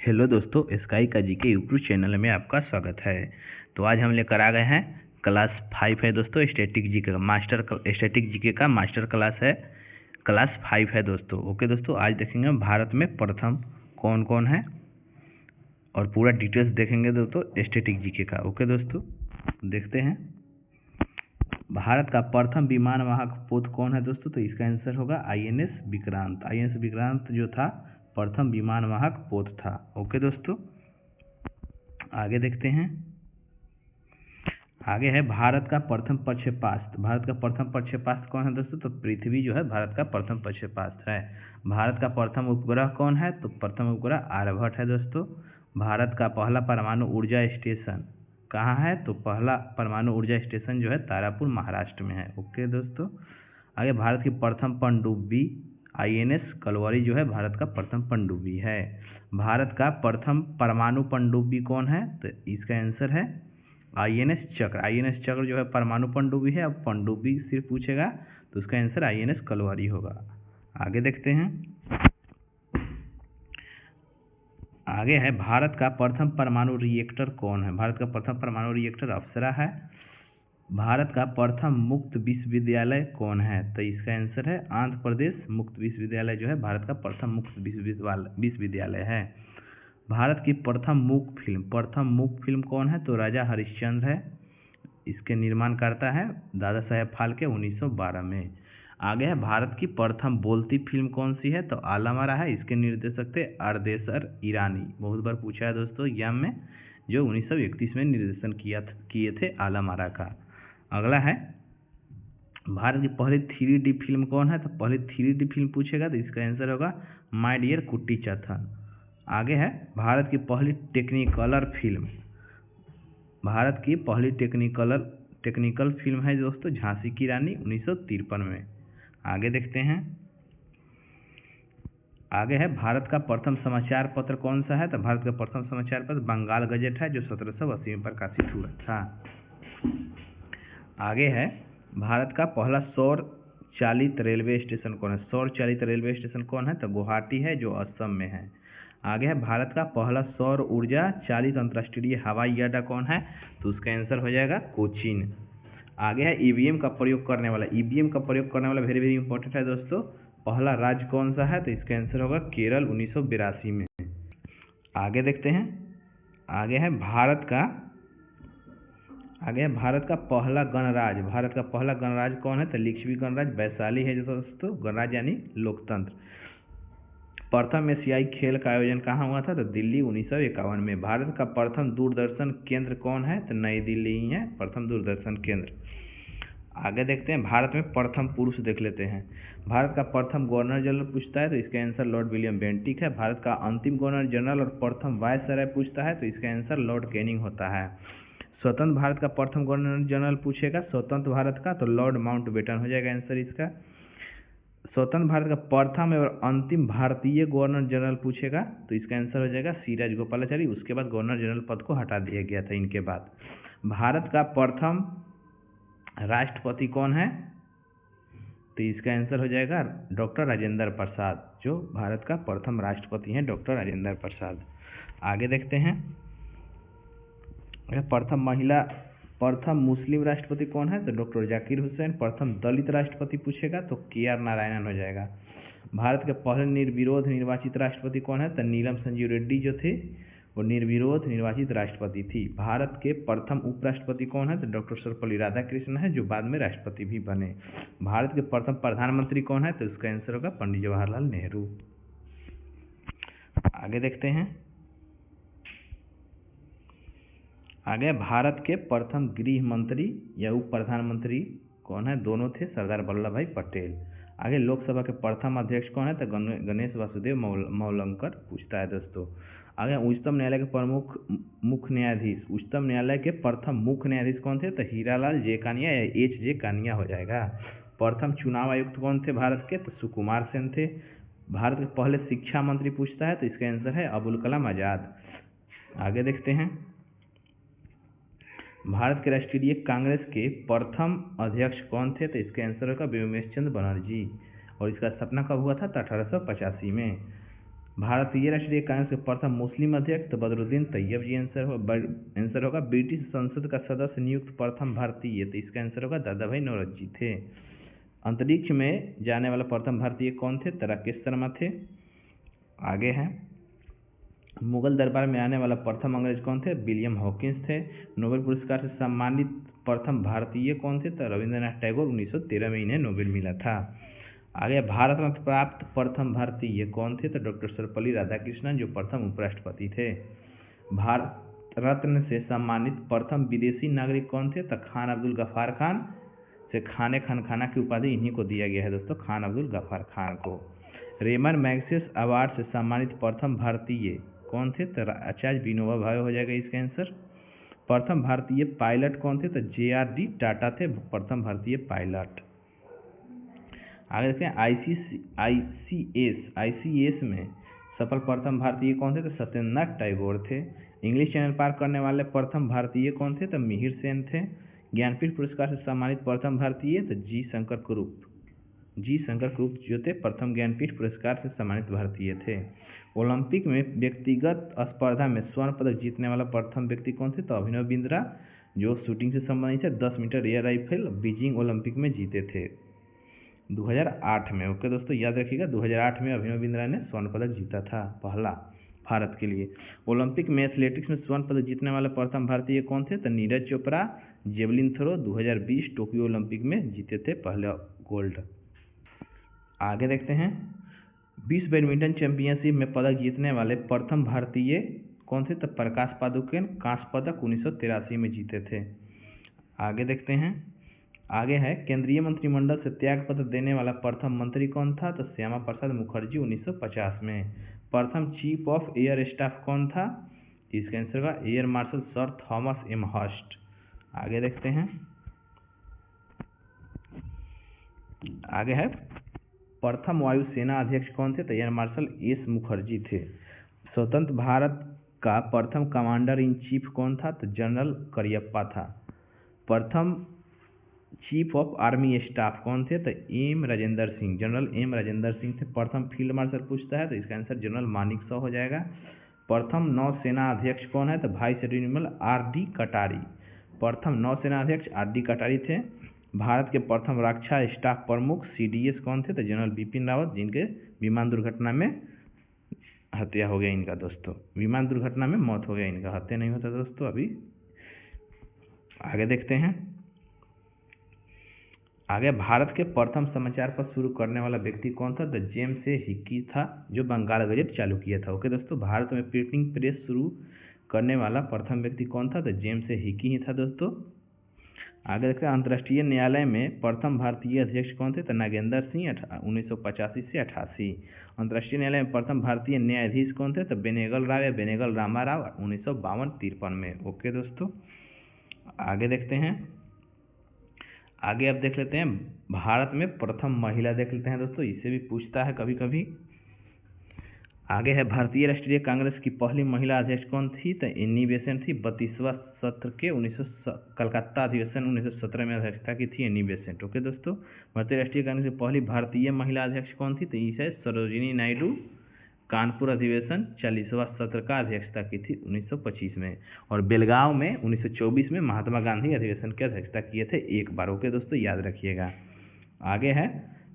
Hello दोस्तों, sky का GK YouTube channel में आपका स्वागत है। तो आज हम लेकर आ गए हैं क्लास 5 है दोस्तों, स्टैटिक जीके का स्टैटिक जीके का मास्टर क्लास है। क्लास 5 है दोस्तों। ओके दोस्तों, आज देखेंगे हम भारत में प्रथम कौन कौन है और पूरा डिटेल्स देखेंगे दोस्तों स्टैटिक जीके का। ओके दोस्तों, देखते हैं भारत का प्रथम विमान वाहक पोत कौन है दोस्तों। तो इसका आंसर होगा INS विक्रांत। INS विक्रांत जो था प्रथम विमान वाहक पोत था। ओके दोस्तों, आगे देखते हैं। आगे है भारत का प्रथम प्रक्षेपास्त्र। भारत का प्रथम प्रक्षेपास्त्र कौन है दोस्तों। तो पृथ्वी जो है भारत का प्रथम प्रक्षेपास्त्र है। भारत का प्रथम उपग्रह कौन है। तो प्रथम उपग्रह आर्यभट्ट है दोस्तों। भारत का पहला परमाणु ऊर्जा स्टेशन कहाँ है। तो पहला परमाणु ऊर्जा स्टेशन जो है तारापुर महाराष्ट्र में है। ओके दोस्तों, आगे भारत की प्रथम पनडुब्बी INS कलवरी जो है भारत का प्रथम पनडुब्बी है। भारत का प्रथम परमाणु पनडुब्बी कौन है। तो इसका आंसर है INS चक्र। INS चक्र जो है परमाणु पनडुब्बी है। अब पनडुब्बी सिर्फ पूछेगा तो उसका आंसर INS कलवरी होगा। आगे देखते हैं। आगे है भारत का प्रथम परमाणु रिएक्टर कौन है। भारत का प्रथम परमाणु रिएक्टर अप्सरा है। भारत का प्रथम मुक्त विश्वविद्यालय कौन है। तो इसका आंसर है आंध्र प्रदेश मुक्त विश्वविद्यालय जो है भारत का प्रथम मुक्त विश्वविद्यालय है। भारत की प्रथम मूक फिल्म कौन है। तो राजा हरिश्चंद्र है। इसके निर्माण करता है दादा साहेब फाल्के 1912 में। आगे है भारत की प्रथम बोलती फिल्म कौन सी है। तो आलम आरा है। इसके निर्देशक थे अरदेशर ईरानी। बहुत बार पूछा है दोस्तों एग्जाम में, जो 1931 में निर्देशन किए थे आलम आरा का। अगला है भारत की पहली 3D फिल्म कौन है। तो पहली 3D फिल्म पूछेगा तो इसका आंसर होगा माय डियर कुट्टी चथन। आगे है भारत की पहली टेक्निकलर फिल्म। भारत की पहली टेक्निकल फिल्म है दोस्तों झांसी की रानी 1953 में। आगे देखते हैं। आगे है भारत का प्रथम समाचार पत्र कौन सा है। तो भारत का प्रथम समाचार पत्र बंगाल गजेट है, जो 1780 में प्रकाशित हुआ था। आगे है भारत का पहला सौर चालित रेलवे स्टेशन कौन है। सौर चालित रेलवे स्टेशन कौन है। तो गुवाहाटी है, जो असम में है। आगे है भारत का पहला सौर ऊर्जा चालित अंतर्राष्ट्रीय हवाई अड्डा कौन है। तो उसका आंसर हो जाएगा कोचीन। आगे है EVM का प्रयोग करने वाला वेरी वेरी इंपॉर्टेंट है दोस्तों। पहला राज्य कौन सा है। तो इसका आंसर होगा केरल 1982 में। आगे देखते हैं। आगे है भारत का पहला गणराज्य। भारत का पहला गणराज्य कौन है। तो लिच्छवी गणराज्य वैशाली है जो दोस्तों। गणराज्य यानी लोकतंत्र। प्रथम एशियाई खेल का आयोजन कहाँ हुआ था। तो दिल्ली 1951 में। भारत का प्रथम दूरदर्शन केंद्र कौन है। तो नई दिल्ली ही है प्रथम दूरदर्शन केंद्र। आगे देखते हैं भारत में प्रथम पुरुष देख लेते हैं। भारत का प्रथम गवर्नर जनरल पूछता है तो इसका आंसर लॉर्ड विलियम बेंटिक है। भारत का अंतिम गवर्नर जनरल और प्रथम वायसराय पूछता है तो इसका आंसर लॉर्ड कैनिंग होता है। स्वतंत्र भारत का प्रथम गवर्नर जनरल पूछेगा स्वतंत्र भारत का तो लॉर्ड माउंटबेटन हो जाएगा आंसर इसका। स्वतंत्र भारत का प्रथम और अंतिम भारतीय गवर्नर जनरल पूछेगा तो इसका आंसर हो जाएगा C राजगोपालाचारी। उसके बाद गवर्नर जनरल पद को हटा दिया गया था इनके बाद। भारत का प्रथम राष्ट्रपति कौन है। तो इसका आंसर हो जाएगा डॉक्टर राजेंद्र प्रसाद, जो भारत का प्रथम राष्ट्रपति हैं डॉक्टर राजेंद्र प्रसाद। आगे देखते हैं। प्रथम मुस्लिम राष्ट्रपति कौन है। तो डॉक्टर जाकिर हुसैन। प्रथम दलित राष्ट्रपति पूछेगा तो KR नारायणन हो जाएगा। भारत के पहले निर्विरोध निर्वाचित राष्ट्रपति कौन है। तो नीलम संजीव रेड्डी जो थे वो निर्विरोध निर्वाचित राष्ट्रपति थी। भारत के प्रथम उपराष्ट्रपति कौन है। तो डॉक्टर सर्वपल्ली राधाकृष्णन है, जो बाद में राष्ट्रपति भी बने। भारत के प्रथम प्रधानमंत्री कौन है। तो इसका आंसर होगा पंडित जवाहरलाल नेहरू। आगे देखते हैं। आगे भारत के प्रथम गृह मंत्री या उप प्रधानमंत्री कौन है। दोनों थे सरदार वल्लभ भाई पटेल। आगे लोकसभा के प्रथम अध्यक्ष कौन है। तो गणेश वासुदेव मौलंकर पूछता है दोस्तों। आगे उच्चतम न्यायालय के प्रमुख मुख्य न्यायाधीश। उच्चतम न्यायालय के प्रथम मुख्य न्यायाधीश कौन थे। तो हीरालाल जे कानिया या HJ कानिया हो जाएगा। प्रथम चुनाव आयुक्त कौन थे भारत के। तो सुकुमार सेन थे। भारत के पहले शिक्षा मंत्री पूछता है तो इसका आंसर है अबुल कलाम आजाद। आगे देखते हैं। भारत के राष्ट्रीय कांग्रेस के प्रथम अध्यक्ष कौन थे। तो इसका आंसर होगा व्योमेश चंद्र बनर्जी। और इसका स्थापना कब हुआ था। तो 1885 में। भारतीय राष्ट्रीय कांग्रेस के प्रथम मुस्लिम अध्यक्ष तो बदरुद्दीन तैयब जी आंसर होगा। ब्रिटिश संसद का सदस्य नियुक्त प्रथम भारतीय, तो इसका आंसर होगा दादा भाई नौरोजी थे। अंतरिक्ष में जाने वाला प्रथम भारतीय कौन थे? तो राकेश शर्मा थे। आगे है, मुगल दरबार में आने वाला प्रथम अंग्रेज कौन थे? विलियम हॉकिंस थे। नोबेल पुरस्कार से सम्मानित प्रथम भारतीय कौन थे? तो रविंद्रनाथ टैगोर, 1913 में इन्हें नोबेल मिला था। आगे, भारत रत्न प्राप्त प्रथम भारतीय कौन थे? तो डॉक्टर सर्वपल्ली राधाकृष्णन, जो प्रथम उपराष्ट्रपति थे। भारत रत्न से सम्मानित प्रथम विदेशी नागरिक कौन थे? तो खान अब्दुल गफ्फार खान, से खाने खाना की उपाधि इन्हीं को दिया गया है दोस्तों, खान अब्दुल गफ्फार खान को। रेमन मैग्सेस अवार्ड से सम्मानित प्रथम भारतीय कौन थे? तो आचार्य विनोबा भावे हो जाएगा इसका आंसर। प्रथम भारतीय पायलट कौन थे? तो JRD टाटा थे प्रथम भारतीय पायलट। आगे देखते हैं, ICS में सफल प्रथम भारतीय कौन थे? तो सत्येंद्रनाथ टैगोर थे। इंग्लिश चैनल पार करने वाले प्रथम भारतीय कौन थे? तो मिहिर सेन थे। ज्ञानपीठ पुरस्कार से सम्मानित प्रथम भारतीय तो जी शंकर कुरूप जो थे प्रथम ज्ञानपीठ पुरस्कार से सम्मानित भारतीय थे। ओलंपिक में व्यक्तिगत स्पर्धा में स्वर्ण पदक जीतने वाला प्रथम व्यक्ति कौन थे? तो अभिनव बिंद्रा, जो शूटिंग से संबंधित है, 10 metre air rifle Beijing Olympic में जीते थे 2008 में। ओके दोस्तों, याद रखिएगा 2008 में अभिनव बिंद्रा ने स्वर्ण पदक जीता था, पहला भारत के लिए। ओलंपिक में एथलेटिक्स में स्वर्ण पदक जीतने वाले प्रथम भारतीय कौन थे? तो Neeraj Chopra, javelin throw 2020 Tokyo Olympic में जीते थे पहले गोल्ड। आगे देखते हैं, विश्व बैडमिंटन चैंपियनशिप में पदक जीतने वाले प्रथम भारतीय कौन थे? तो प्रकाश पादुकोण, कांस्य पदक 1983 में जीते थे। आगे देखते हैं, आगे है, केंद्रीय मंत्रिमंडल से त्याग पत्र देने वाला प्रथम मंत्री कौन था? तो श्यामा प्रसाद मुखर्जी, 1950 में। प्रथम चीफ ऑफ एयर स्टाफ कौन था? इसका आंसर होगा Air Marshal Sir Thomas M Hurst. आगे देखते हैं, आगे है, प्रथम वायुसेना अध्यक्ष कौन थे? तो एयर मार्शल एस मुखर्जी थे। स्वतंत्र भारत का प्रथम कमांडर इन चीफ कौन था? तो जनरल करियप्पा था। प्रथम चीफ ऑफ आर्मी स्टाफ कौन थे? तो जनरल एम राजेंद्र सिंह थे। प्रथम फील्ड मार्शल पूछता है तो इसका आंसर जनरल मानेकशॉ हो जाएगा। प्रथम नौसेना अध्यक्ष कौन है? तो वाइस एडमिरल RD कटारी। प्रथम नौसेना अध्यक्ष RD कटारी थे। भारत के प्रथम रक्षा स्टाफ प्रमुख CDS कौन थे? तो जनरल बिपिन रावत, जिनके विमान दुर्घटना में हत्या हो गया इनका दोस्तों, विमान दुर्घटना में मौत हो गया इनका, हत्या नहीं होता दोस्तों अभी। आगे देखते हैं, आगे, भारत के प्रथम समाचार पत्र शुरू करने वाला व्यक्ति कौन था? तो जेम्स ए हिकी था, जो बंगाल गजट चालू किया था। ओके दोस्तों, भारत में प्रिंटिंग प्रेस शुरू करने वाला प्रथम व्यक्ति कौन था? तो जेम्स ए हिकी ही था दोस्तों। आगे देखते हैं, अंतर्राष्ट्रीय न्यायालय में प्रथम भारतीय अध्यक्ष कौन थे? तो नागेंद्र सिंह, 1985 से 88। अंतर्राष्ट्रीय न्यायालय में प्रथम भारतीय न्यायाधीश कौन थे? तो बेनेगल राव या बेनेगल रामाराव, 1952-53 में। ओके दोस्तों, आगे देखते हैं, आगे अब देख लेते हैं भारत में प्रथम महिला, देख लेते हैं दोस्तों, इससे भी पूछता है कभी कभी। आगे है, भारतीय राष्ट्रीय कांग्रेस की पहली महिला अध्यक्ष कौन थी? तो एनी बेसेंट थी। 32वां सत्र के कलकत्ता अधिवेशन 1917 में अध्यक्षता की थी एनी बेसेंट। ओके दोस्तों, भारतीय राष्ट्रीय कांग्रेस की पहली भारतीय महिला अध्यक्ष कौन थी? तो ये सरोजिनी नायडू, कानपुर अधिवेशन 40वां सत्र का अध्यक्षता की थी 1925 में। और बेलगांव में 1924 में महात्मा गांधी अधिवेशन की अध्यक्षता किए थे एक बार। ओके दोस्तों, याद रखिएगा। आगे है,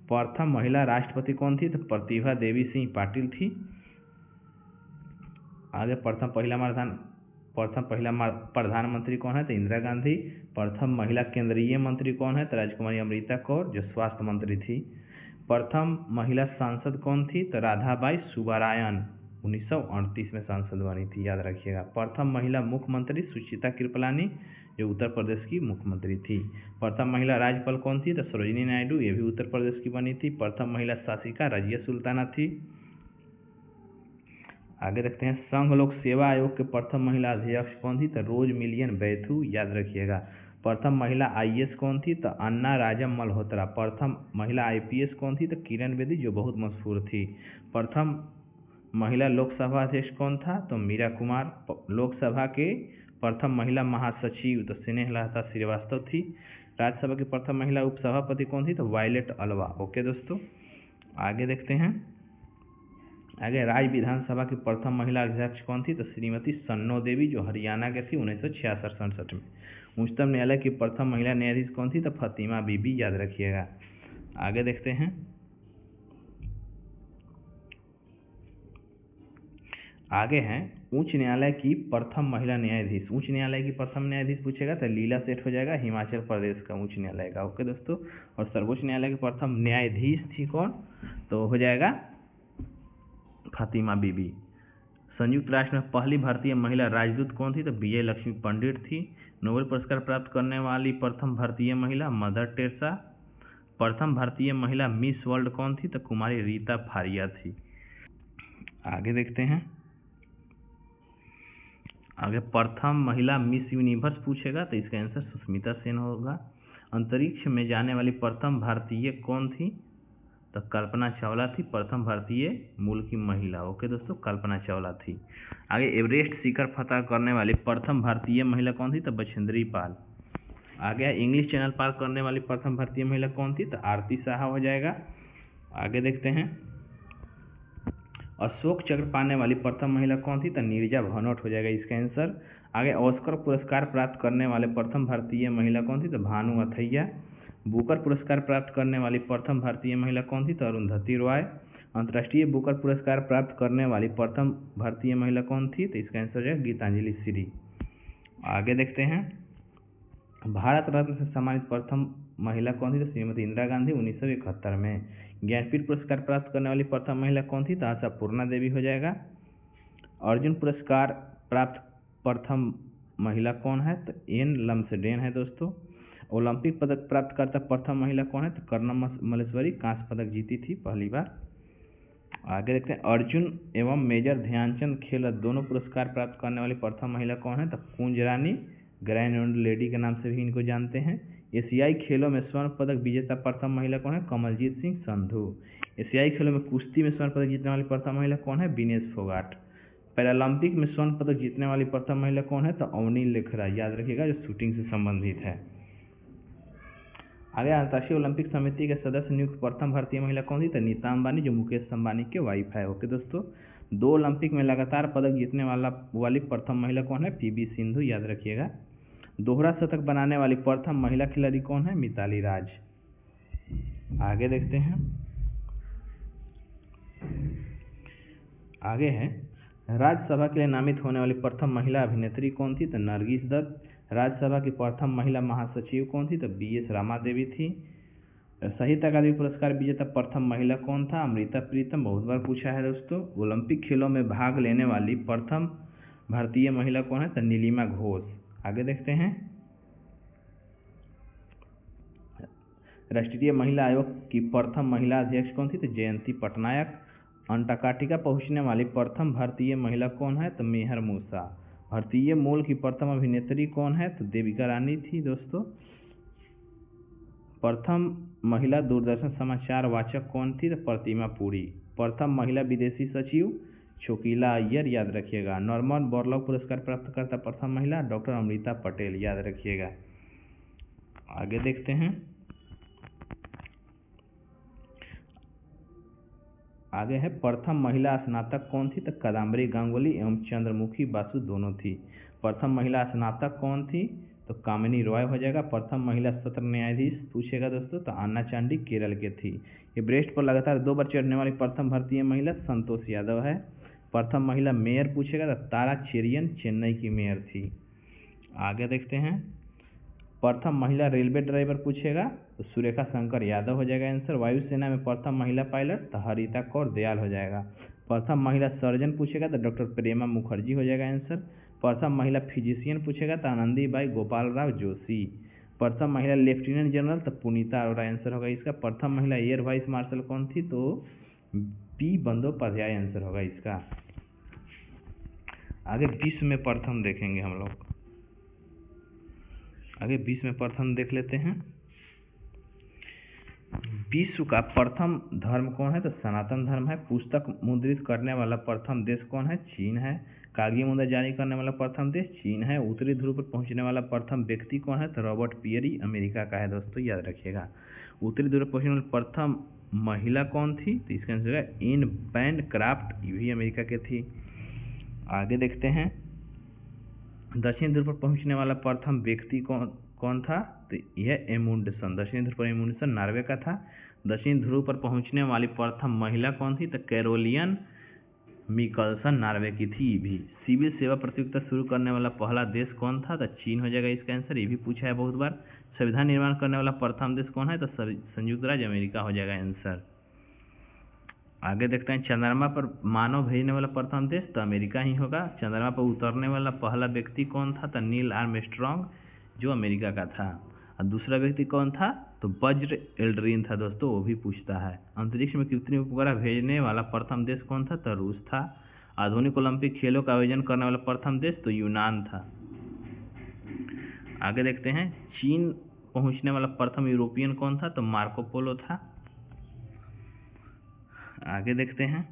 प्रथम महिला राष्ट्रपति कौन थी? तो प्रतिभा देवी सिंह पाटिल थी। आगे, प्रथम महिला प्रधानमंत्री कौन है? तो इंदिरा गांधी। प्रथम महिला केंद्रीय मंत्री कौन है? तो राजकुमारी अमृता कौर, जो स्वास्थ्य मंत्री थी। प्रथम महिला सांसद कौन थी? तो राधाबाई सुब्बारायन, 1938 में सांसद बनी थी, याद रखिएगा। प्रथम महिला मुख्यमंत्री सुचिता कृपलानी, जो उत्तर प्रदेश की मुख्यमंत्री थी। प्रथम महिला राज्यपाल कौन थी? तो सरोजिनी नायडू, ये भी उत्तर प्रदेश की बनी थी। प्रथम महिला शासिका रजिया सुल्ताना थी। आगे देखते हैं, संघ लोक सेवा आयोग के प्रथम महिला अध्यक्ष कौन थी? तो रोज मिलियन बैथू, याद रखिएगा। प्रथम महिला IAS कौन थी? तो अन्ना राजम मल्होत्रा। प्रथम महिला IPS कौन थी? तो किरण बेदी, जो बहुत मशहूर थी। प्रथम महिला लोकसभा अध्यक्ष कौन था? तो मीरा कुमार। लोकसभा के प्रथम महिला महासचिव तो स्नेहलता श्रीवास्तव थी। राज्यसभा की प्रथम महिला उपसभापति कौन थी? तो वायलेट अलवा। ओके दोस्तों, आगे देखते हैं, आगे राज्य विधानसभा की प्रथम महिला अध्यक्ष कौन थी? तो श्रीमती सन्नो देवी, जो हरियाणा के थी 1966-67 में। उच्चतम न्यायालय की प्रथम महिला न्यायाधीश कौन थी? तो फातिमा बीबी, याद रखिएगा। आगे देखते हैं। आगे हैं उच्च न्यायालय की प्रथम महिला न्यायाधीश। उच्च न्यायालय की प्रथम न्यायाधीश पूछेगा तो लीला सेठ हो जाएगा, हिमाचल प्रदेश का उच्च न्यायालय का। ओके दोस्तों। और सर्वोच्च न्यायालय की प्रथम न्यायाधीश थी कौन? तो हो जाएगा फातिमा बीबी। संयुक्त राष्ट्र में पहली भारतीय महिला राजदूत कौन थी? तो विजय लक्ष्मी पंडित थी। नोबेल पुरस्कार प्राप्त करने वाली प्रथम भारतीय महिला मदर टेरेसा। प्रथम भारतीय महिला मिस वर्ल्ड कौन थी? तो कुमारी रीता फारिया थी। आगे देखते हैं। आगे प्रथम महिला मिस यूनिवर्स पूछेगा तो इसका आंसर सुष्मिता सेन होगा। अंतरिक्ष में जाने वाली प्रथम भारतीय कौन थी? तो कल्पना चावला थी, प्रथम भारतीय मूल की महिला। ओके दोस्तों, कल्पना चावला थी। आगे एवरेस्ट शिखर फतह करने वाली प्रथम भारतीय महिला कौन थी? तो बछेंद्री पाल। आगे इंग्लिश चैनल पार करने वाली प्रथम भारतीय महिला कौन थी? तो आरती साहा हो जाएगा। आगे देखते हैं। अशोक चक्र पाने वाली प्रथम महिला कौन थी? तो नीरजा भनोट हो जाएगा इसका आंसर। आगे ऑस्कर पुरस्कार प्राप्त करने वाले प्रथम भारतीय महिला कौन थी? तो भानु अथैया। बुकर पुरस्कार प्राप्त करने वाली प्रथम भारतीय महिला कौन थी? तो अरुंधति रॉय। अंतर्राष्ट्रीय बुकर पुरस्कार प्राप्त करने वाली प्रथम भारतीय महिला कौन थी? तो इसका आंसर है गीतांजलि श्री। आगे देखते हैं। भारत रत्न से सम्मानित प्रथम महिला कौन थी? तो श्रीमती इंदिरा गांधी 1971 में। ज्ञानपीठ पुरस्कार प्राप्त करने वाली प्रथम महिला कौन थी? तो आशापूर्णा देवी हो जाएगा। अर्जुन पुरस्कार प्राप्त प्रथम महिला कौन है? तो एन लम्सडेन है दोस्तों। ओलंपिक पदक प्राप्त करता प्रथम महिला कौन है? तो कर्णम मल्लेश्वरी, कांस्य पदक जीती थी पहली बार। आगे देखते हैं। अर्जुन एवं मेजर ध्यानचंद खेल रत्न दोनों पुरस्कार प्राप्त करने वाली प्रथम महिला कौन है? तो कुंज रानी, ग्रैंड ओल्ड लेडी के नाम से भी इनको जानते हैं। एशियाई खेलों में स्वर्ण पदक विजेता प्रथम महिला कौन है? कमलजीत सिंह संधू। एशियाई खेलों में कुश्ती में स्वर्ण पदक जीतने वाली प्रथम महिला कौन है? विनेश फोगाट। पैरालंपिक में स्वर्ण पदक जीतने वाली प्रथम महिला कौन है? तो अवनी लेखरा, याद रखिएगा, जो शूटिंग से संबंधित है। आगे अंतर्राष्ट्रीय ओलंपिक समिति के सदस्य नियुक्त प्रथम भारतीय महिला कौन थी? तो नीता अंबानी, जो मुकेश अंबानी के वाइफ है। ओके दोस्तों। 2 ओलंपिक में लगातार पदक जीतने वाली प्रथम महिला कौन है? पीवी सिंधु, याद रखिएगा। दोहरा शतक बनाने वाली प्रथम महिला खिलाड़ी कौन है? मिताली राज। आगे देखते हैं। आगे है राज्यसभा के लिए नामित होने वाली प्रथम महिला अभिनेत्री कौन थी? तो नरगिस दत्त। राज्यसभा की प्रथम महिला महासचिव कौन थी? तो बीएस रामा देवी थी। साहित्य अकादमी पुरस्कार विजेता प्रथम महिला कौन था? अमृता प्रीतम, बहुत बार पूछा है दोस्तों। ओलंपिक खेलों में भाग लेने वाली प्रथम भारतीय महिला कौन है? तो नीलिमा घोष। आगे देखते हैं। राष्ट्रीय महिला आयोग की प्रथम महिला अध्यक्ष कौन थी? तो जयंती पटनायक। अंटार्कटिका पहुंचने वाली प्रथम भारतीय महिला कौन है? तो मेहर मूसा। भारतीय मूल की प्रथम अभिनेत्री कौन है? तो देविका रानी थी दोस्तों। प्रथम महिला दूरदर्शन समाचार वाचक कौन थी? तो प्रतिमा पुरी। प्रथम महिला विदेशी सचिव शोकीला अय्यर, याद रखिएगा। नॉर्मन बोरलॉग पुरस्कार प्राप्त करता प्रथम महिला डॉक्टर अमृता पटेल, याद रखिएगा। आगे देखते हैं। आगे है प्रथम महिला स्नातक कौन थी? तो कादम्बरी गांगुली एवं चंद्रमुखी बासु दोनों थी। प्रथम महिला स्नातक कौन थी? तो कामिनी रॉय हो जाएगा। प्रथम महिला सत्र न्यायाधीश पूछेगा दोस्तों, तो अन्ना चांडी केरल के थी। एवरेस्ट पर लगातार 2 बार चढ़ने वाली प्रथम भारतीय महिला संतोष यादव है। प्रथम महिला मेयर पूछेगा तो तारा चेरियन चेन्नई की मेयर थी। आगे देखते हैं। प्रथम महिला रेलवे ड्राइवर पूछेगा तो सुरेखा शंकर यादव हो जाएगा आंसर। वायुसेना में प्रथम महिला पायलट तो हरिता कौर दयाल हो जाएगा। प्रथम महिला सर्जन पूछेगा तो डॉक्टर प्रेमा मुखर्जी हो जाएगा आंसर। प्रथम महिला फिजिशियन पूछेगा तो आनंदीबाई गोपाल राव जोशी। प्रथम महिला लेफ्टिनेंट जनरल तो पुनीता अरोड़ा आंसर होगा इसका। प्रथम महिला एयर वाइस मार्शल कौन थी? तो पी बंदोपाध्याय आंसर होगा इसका। आगे विश्व में प्रथम देखेंगे हम लोग। आगे विश्व में प्रथम देख लेते हैं। विश्व का प्रथम धर्म कौन है? तो सनातन धर्म है। पुस्तक मुद्रित करने वाला प्रथम देश कौन है? चीन है। कागजी मुद्रा जारी करने वाला प्रथम देश चीन है। उत्तरी ध्रुव पर पहुंचने वाला प्रथम व्यक्ति कौन है? तो रॉबर्ट पियरी अमेरिका का है दोस्तों, याद रखिएगा। उत्तरी ध्रुव पर पहुंचने वाला प्रथम महिला कौन थी? तो इसका आंसर है एन बैनक्रॉफ्ट, ये भी अमेरिका के थी। आगे देखते हैं, दक्षिण ध्रुव पर पहुंचने वाला प्रथम व्यक्ति कौन था? तो यह एमुंडसन, दक्षिण ध्रुव पर एमुंडसन नॉर्वे का था। दक्षिण ध्रुव पर पहुंचने वाली प्रथम महिला कौन थी? तो कैरोलियन मिकलसन नॉर्वे की थी। ये भी सिविल सेवा प्रतियोगिता शुरू करने वाला पहला देश कौन था? तो चीन हो जाएगा इसका आंसर, ये भी पूछा है बहुत बार। संविधान निर्माण करने वाला प्रथम देश कौन है? तो संयुक्त राज्य अमेरिका हो जाएगा आंसर। आगे देखते हैं, चंद्रमा पर मानव भेजने वाला प्रथम देश? तो अमेरिका ही होगा। चंद्रमा पर उतरने वाला पहला व्यक्ति कौन था? तो नील आर्मस्ट्रांग, जो अमेरिका का था। और दूसरा व्यक्ति कौन था? तो बज्र एल्ड्रिन था दोस्तों, वो भी पूछता है। अंतरिक्ष में कृत्रिम उपग्रह भेजने वाला प्रथम देश कौन था? तो रूस था। आधुनिक ओलंपिक खेलों का आयोजन करने वाला प्रथम देश? तो यूनान था। आगे देखते हैं, चीन पहुंचने वाला प्रथम यूरोपियन कौन था? तो मार्को पोलो था। आगे देखते हैं,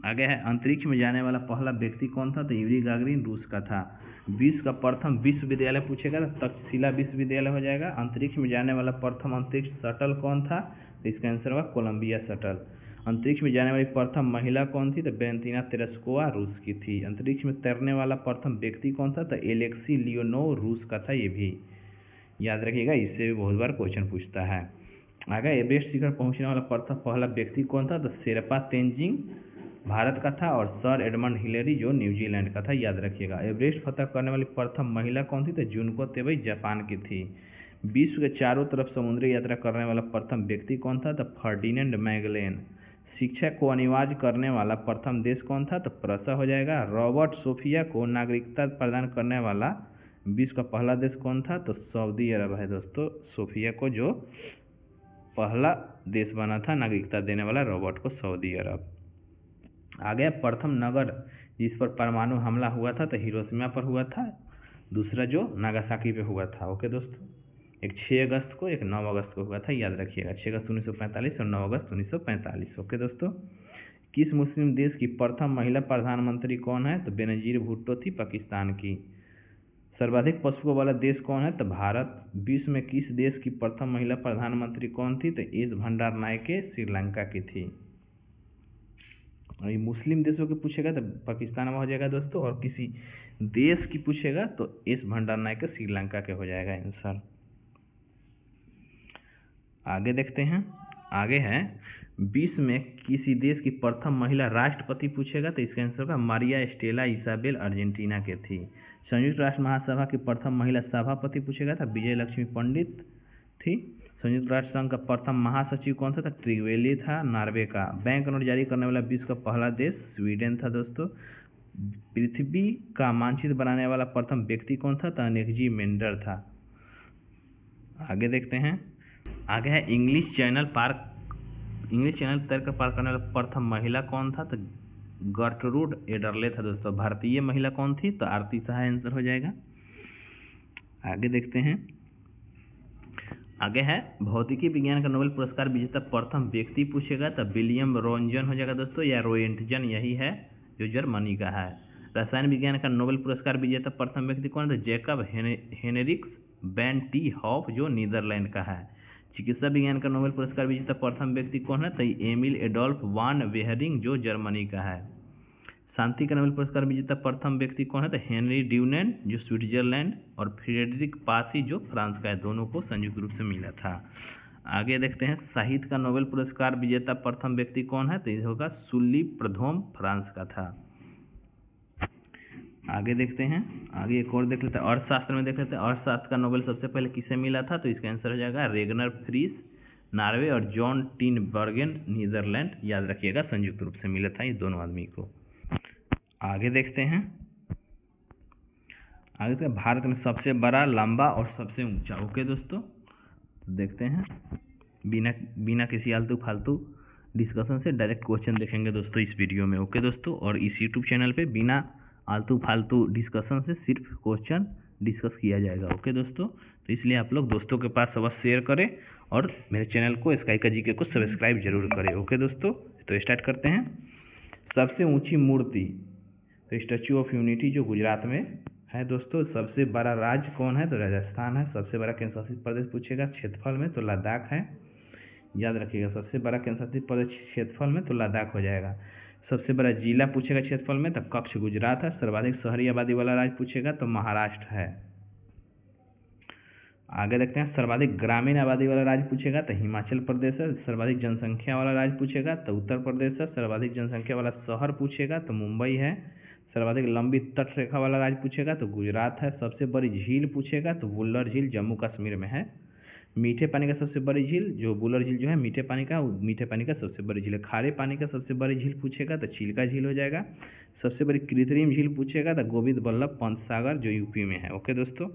आगे है, अंतरिक्ष में जाने वाला पहला व्यक्ति कौन था? तो यूरी गागरिन रूस का था। विश्व का प्रथम विश्वविद्यालय पूछेगा तो तक्षशिला विश्वविद्यालय हो जाएगा। अंतरिक्ष में जाने वाला प्रथम अंतरिक्ष शटल कौन था? तो इसका आंसर होगा कोलंबिया शटल। अंतरिक्ष में जाने वाली प्रथम महिला कौन थी? तो वैलेंटिना तेरेस्कोवा रूस की थी। अंतरिक्ष में तैरने वाला प्रथम व्यक्ति कौन था? तो एलेक्सी लियोनोव रूस का था। ये भी याद रखिएगा, इससे भी बहुत बार क्वेश्चन पूछता है। आगे, एवरेस्ट शिखर पहुंचने वाला पहला व्यक्ति कौन था? तो शेरपा तेंजिंग भारत का था, और सर एडमंड हिलेरी जो न्यूजीलैंड का था, याद रखिएगा। एवरेस्ट फतह करने वाली प्रथम महिला कौन थी? तो जुनको तेबई जापान की थी। विश्व के चारों तरफ समुद्री यात्रा करने वाला प्रथम व्यक्ति कौन था? तो फर्डिनेंड मैगेलन। शिक्षा को अनिवार्य करने वाला प्रथम देश कौन था? तो प्रूसिया हो जाएगा। रॉबर्ट सोफिया को नागरिकता प्रदान करने वाला विश्व का पहला देश कौन था? तो सऊदी अरब है दोस्तों। सोफिया को जो पहला देश बना था नागरिकता देने वाला रॉबर्ट को, सऊदी अरब। आगे, प्रथम नगर जिस पर परमाणु हमला हुआ था? तो हिरोशिमा पर हुआ था। दूसरा जो नागासाकी पे हुआ था। ओके दोस्तों, एक 6 अगस्त को, एक 9 अगस्त को हुआ था, याद रखिएगा। 6 अगस्त 1945 और 9 अगस्त 1945। ओके दोस्तों, किस मुस्लिम देश की प्रथम महिला प्रधानमंत्री कौन है? तो बेनजीर भुट्टो थी, पाकिस्तान की। सर्वाधिक पशुओं वाला देश कौन है? तो भारत। विश्व में किस देश की प्रथम महिला प्रधानमंत्री कौन थी? तो एस भंडारनायके श्रीलंका की थी। और ये मुस्लिम देशों के पूछेगा तो पाकिस्तान में हो जाएगा दोस्तों, और किसी देश की पूछेगा तो एस भंडारनायके श्रीलंका के हो जाएगा आंसर। आगे देखते हैं, आगे है, विश्व में किसी देश की प्रथम महिला राष्ट्रपति पूछेगा तो इसका आंसर होगा मारिया स्टेला इसाबेल, अर्जेंटीना के थी। संयुक्त राष्ट्र महासभा की प्रथम महिला सभापति पूछेगा था विजय लक्ष्मी पंडित थी। संयुक्त राष्ट्र संघ का प्रथम महासचिव कौन था? त्रिवेली था, नॉर्वे का। बैंक नोट जारी करने वाला विश्व का पहला देश स्वीडन था दोस्तों। पृथ्वी का मानचित्र बनाने वाला प्रथम व्यक्ति कौन था? तो नेक्जी मेंडर था। आगे देखते हैं, आगे है, इंग्लिश चैनल तर्क पार करने वाला प्रथम महिला कौन था? तो गर्टरूड एडरले था दोस्तों। भारतीय महिला कौन थी? तो आरती शाह आंसर हो जाएगा। आगे देखते हैं, आगे है, भौतिकी विज्ञान का नोबेल पुरस्कार विजेता प्रथम व्यक्ति पूछेगा तो विलियम रोंजन हो जाएगा दोस्तों, या रोएंटजन, यही है जो जर्मनी का है। रसायन विज्ञान का नोबेल पुरस्कार विजेता प्रथम व्यक्ति कौन है? तो Jacob Henricus van t Hoff, जो नीदरलैंड का है। चिकित्सा विज्ञान का नोबेल पुरस्कार विजेता प्रथम व्यक्ति कौन है? तो एमिल एडोल्फ वान वेहरिंग, जो जर्मनी का है। शांति का नोबेल पुरस्कार विजेता प्रथम व्यक्ति कौन है? तो हेनरी ड्यूनेंट, जो स्विट्जरलैंड, और फ्रेडरिक पासी, जो फ्रांस का है। दोनों को संयुक्त रूप से मिला था। आगे देखते हैं, साहित्य का नोबेल पुरस्कार विजेता प्रथम व्यक्ति कौन है? तो ये होगा सुल्ली प्रधोम, फ्रांस का था। आगे देखते हैं, आगे एक और देख लेते हैं, अर्थशास्त्र में देख लेते हैं। अर्थशास्त्र का नोबेल सबसे पहले किसे मिला था? तो इसका आंसर हो जाएगा रेगनर फ्रीस, नॉर्वे, और जॉन टिनबर्गेन, नीदरलैंड, याद रखिएगा, संयुक्त रूप से मिला था ये दोनों आदमी को। आगे देखते हैं, आगे देखते हैं, भारत में सबसे बड़ा, लंबा और सबसे ऊंचा। ओके दोस्तों, तो देखते हैं, बिना किसी आलतू फालतू डिस्कशन से डायरेक्ट क्वेश्चन देखेंगे दोस्तों इस वीडियो में। ओके दोस्तों, और इस यूट्यूब चैनल पे बिना आलतू फालतू डिस्कशन से सिर्फ क्वेश्चन डिस्कस किया जाएगा। ओके दोस्तों, तो इसलिए आप लोग दोस्तों के पास अवश्य शेयर करें, और मेरे चैनल को स्काई का जीके को सब्सक्राइब जरूर करें। ओके दोस्तों, तो स्टार्ट करते हैं। सबसे ऊंची मूर्ति, तो स्टैच्यू ऑफ यूनिटी, जो गुजरात में है दोस्तों। सबसे बड़ा राज्य कौन है? तो राजस्थान है। सबसे बड़ा केंद्र शासित प्रदेश पूछेगा क्षेत्रफल में, तो लद्दाख है। याद रखिएगा। सबसे बड़ा केंद्र शासित प्रदेश क्षेत्रफल में तो लद्दाख हो जाएगा। सबसे बड़ा जिला पूछेगा क्षेत्रफल में तो कच्छ गुजरात है। सर्वाधिक शहरी आबादी वाला राज्य पूछेगा तो महाराष्ट्र है। आगे देखते हैं, सर्वाधिक ग्रामीण आबादी वाला राज्य पूछेगा तो हिमाचल प्रदेश है। सर्वाधिक जनसंख्या वाला राज्य पूछेगा तो उत्तर प्रदेश है। सर्वाधिक जनसंख्या वाला शहर पूछेगा तो मुंबई है। सर्वाधिक लंबी तट रेखा वाला राज्य पूछेगा तो गुजरात है। सबसे बड़ी झील पूछेगा तो वुलर झील जम्मू कश्मीर में है। मीठे पानी का सबसे बड़ी झील जो वुलर झील जो है मीठे पानी का सबसे बड़ी झील है। खारे पानी का सबसे बड़ी झील पूछेगा तो चिल्का झील हो जाएगा। सबसे बड़ी कृत्रिम झील पूछेगा तो गोविंद बल्लभ पंत सागर जो यूपी में है। ओके दोस्तों,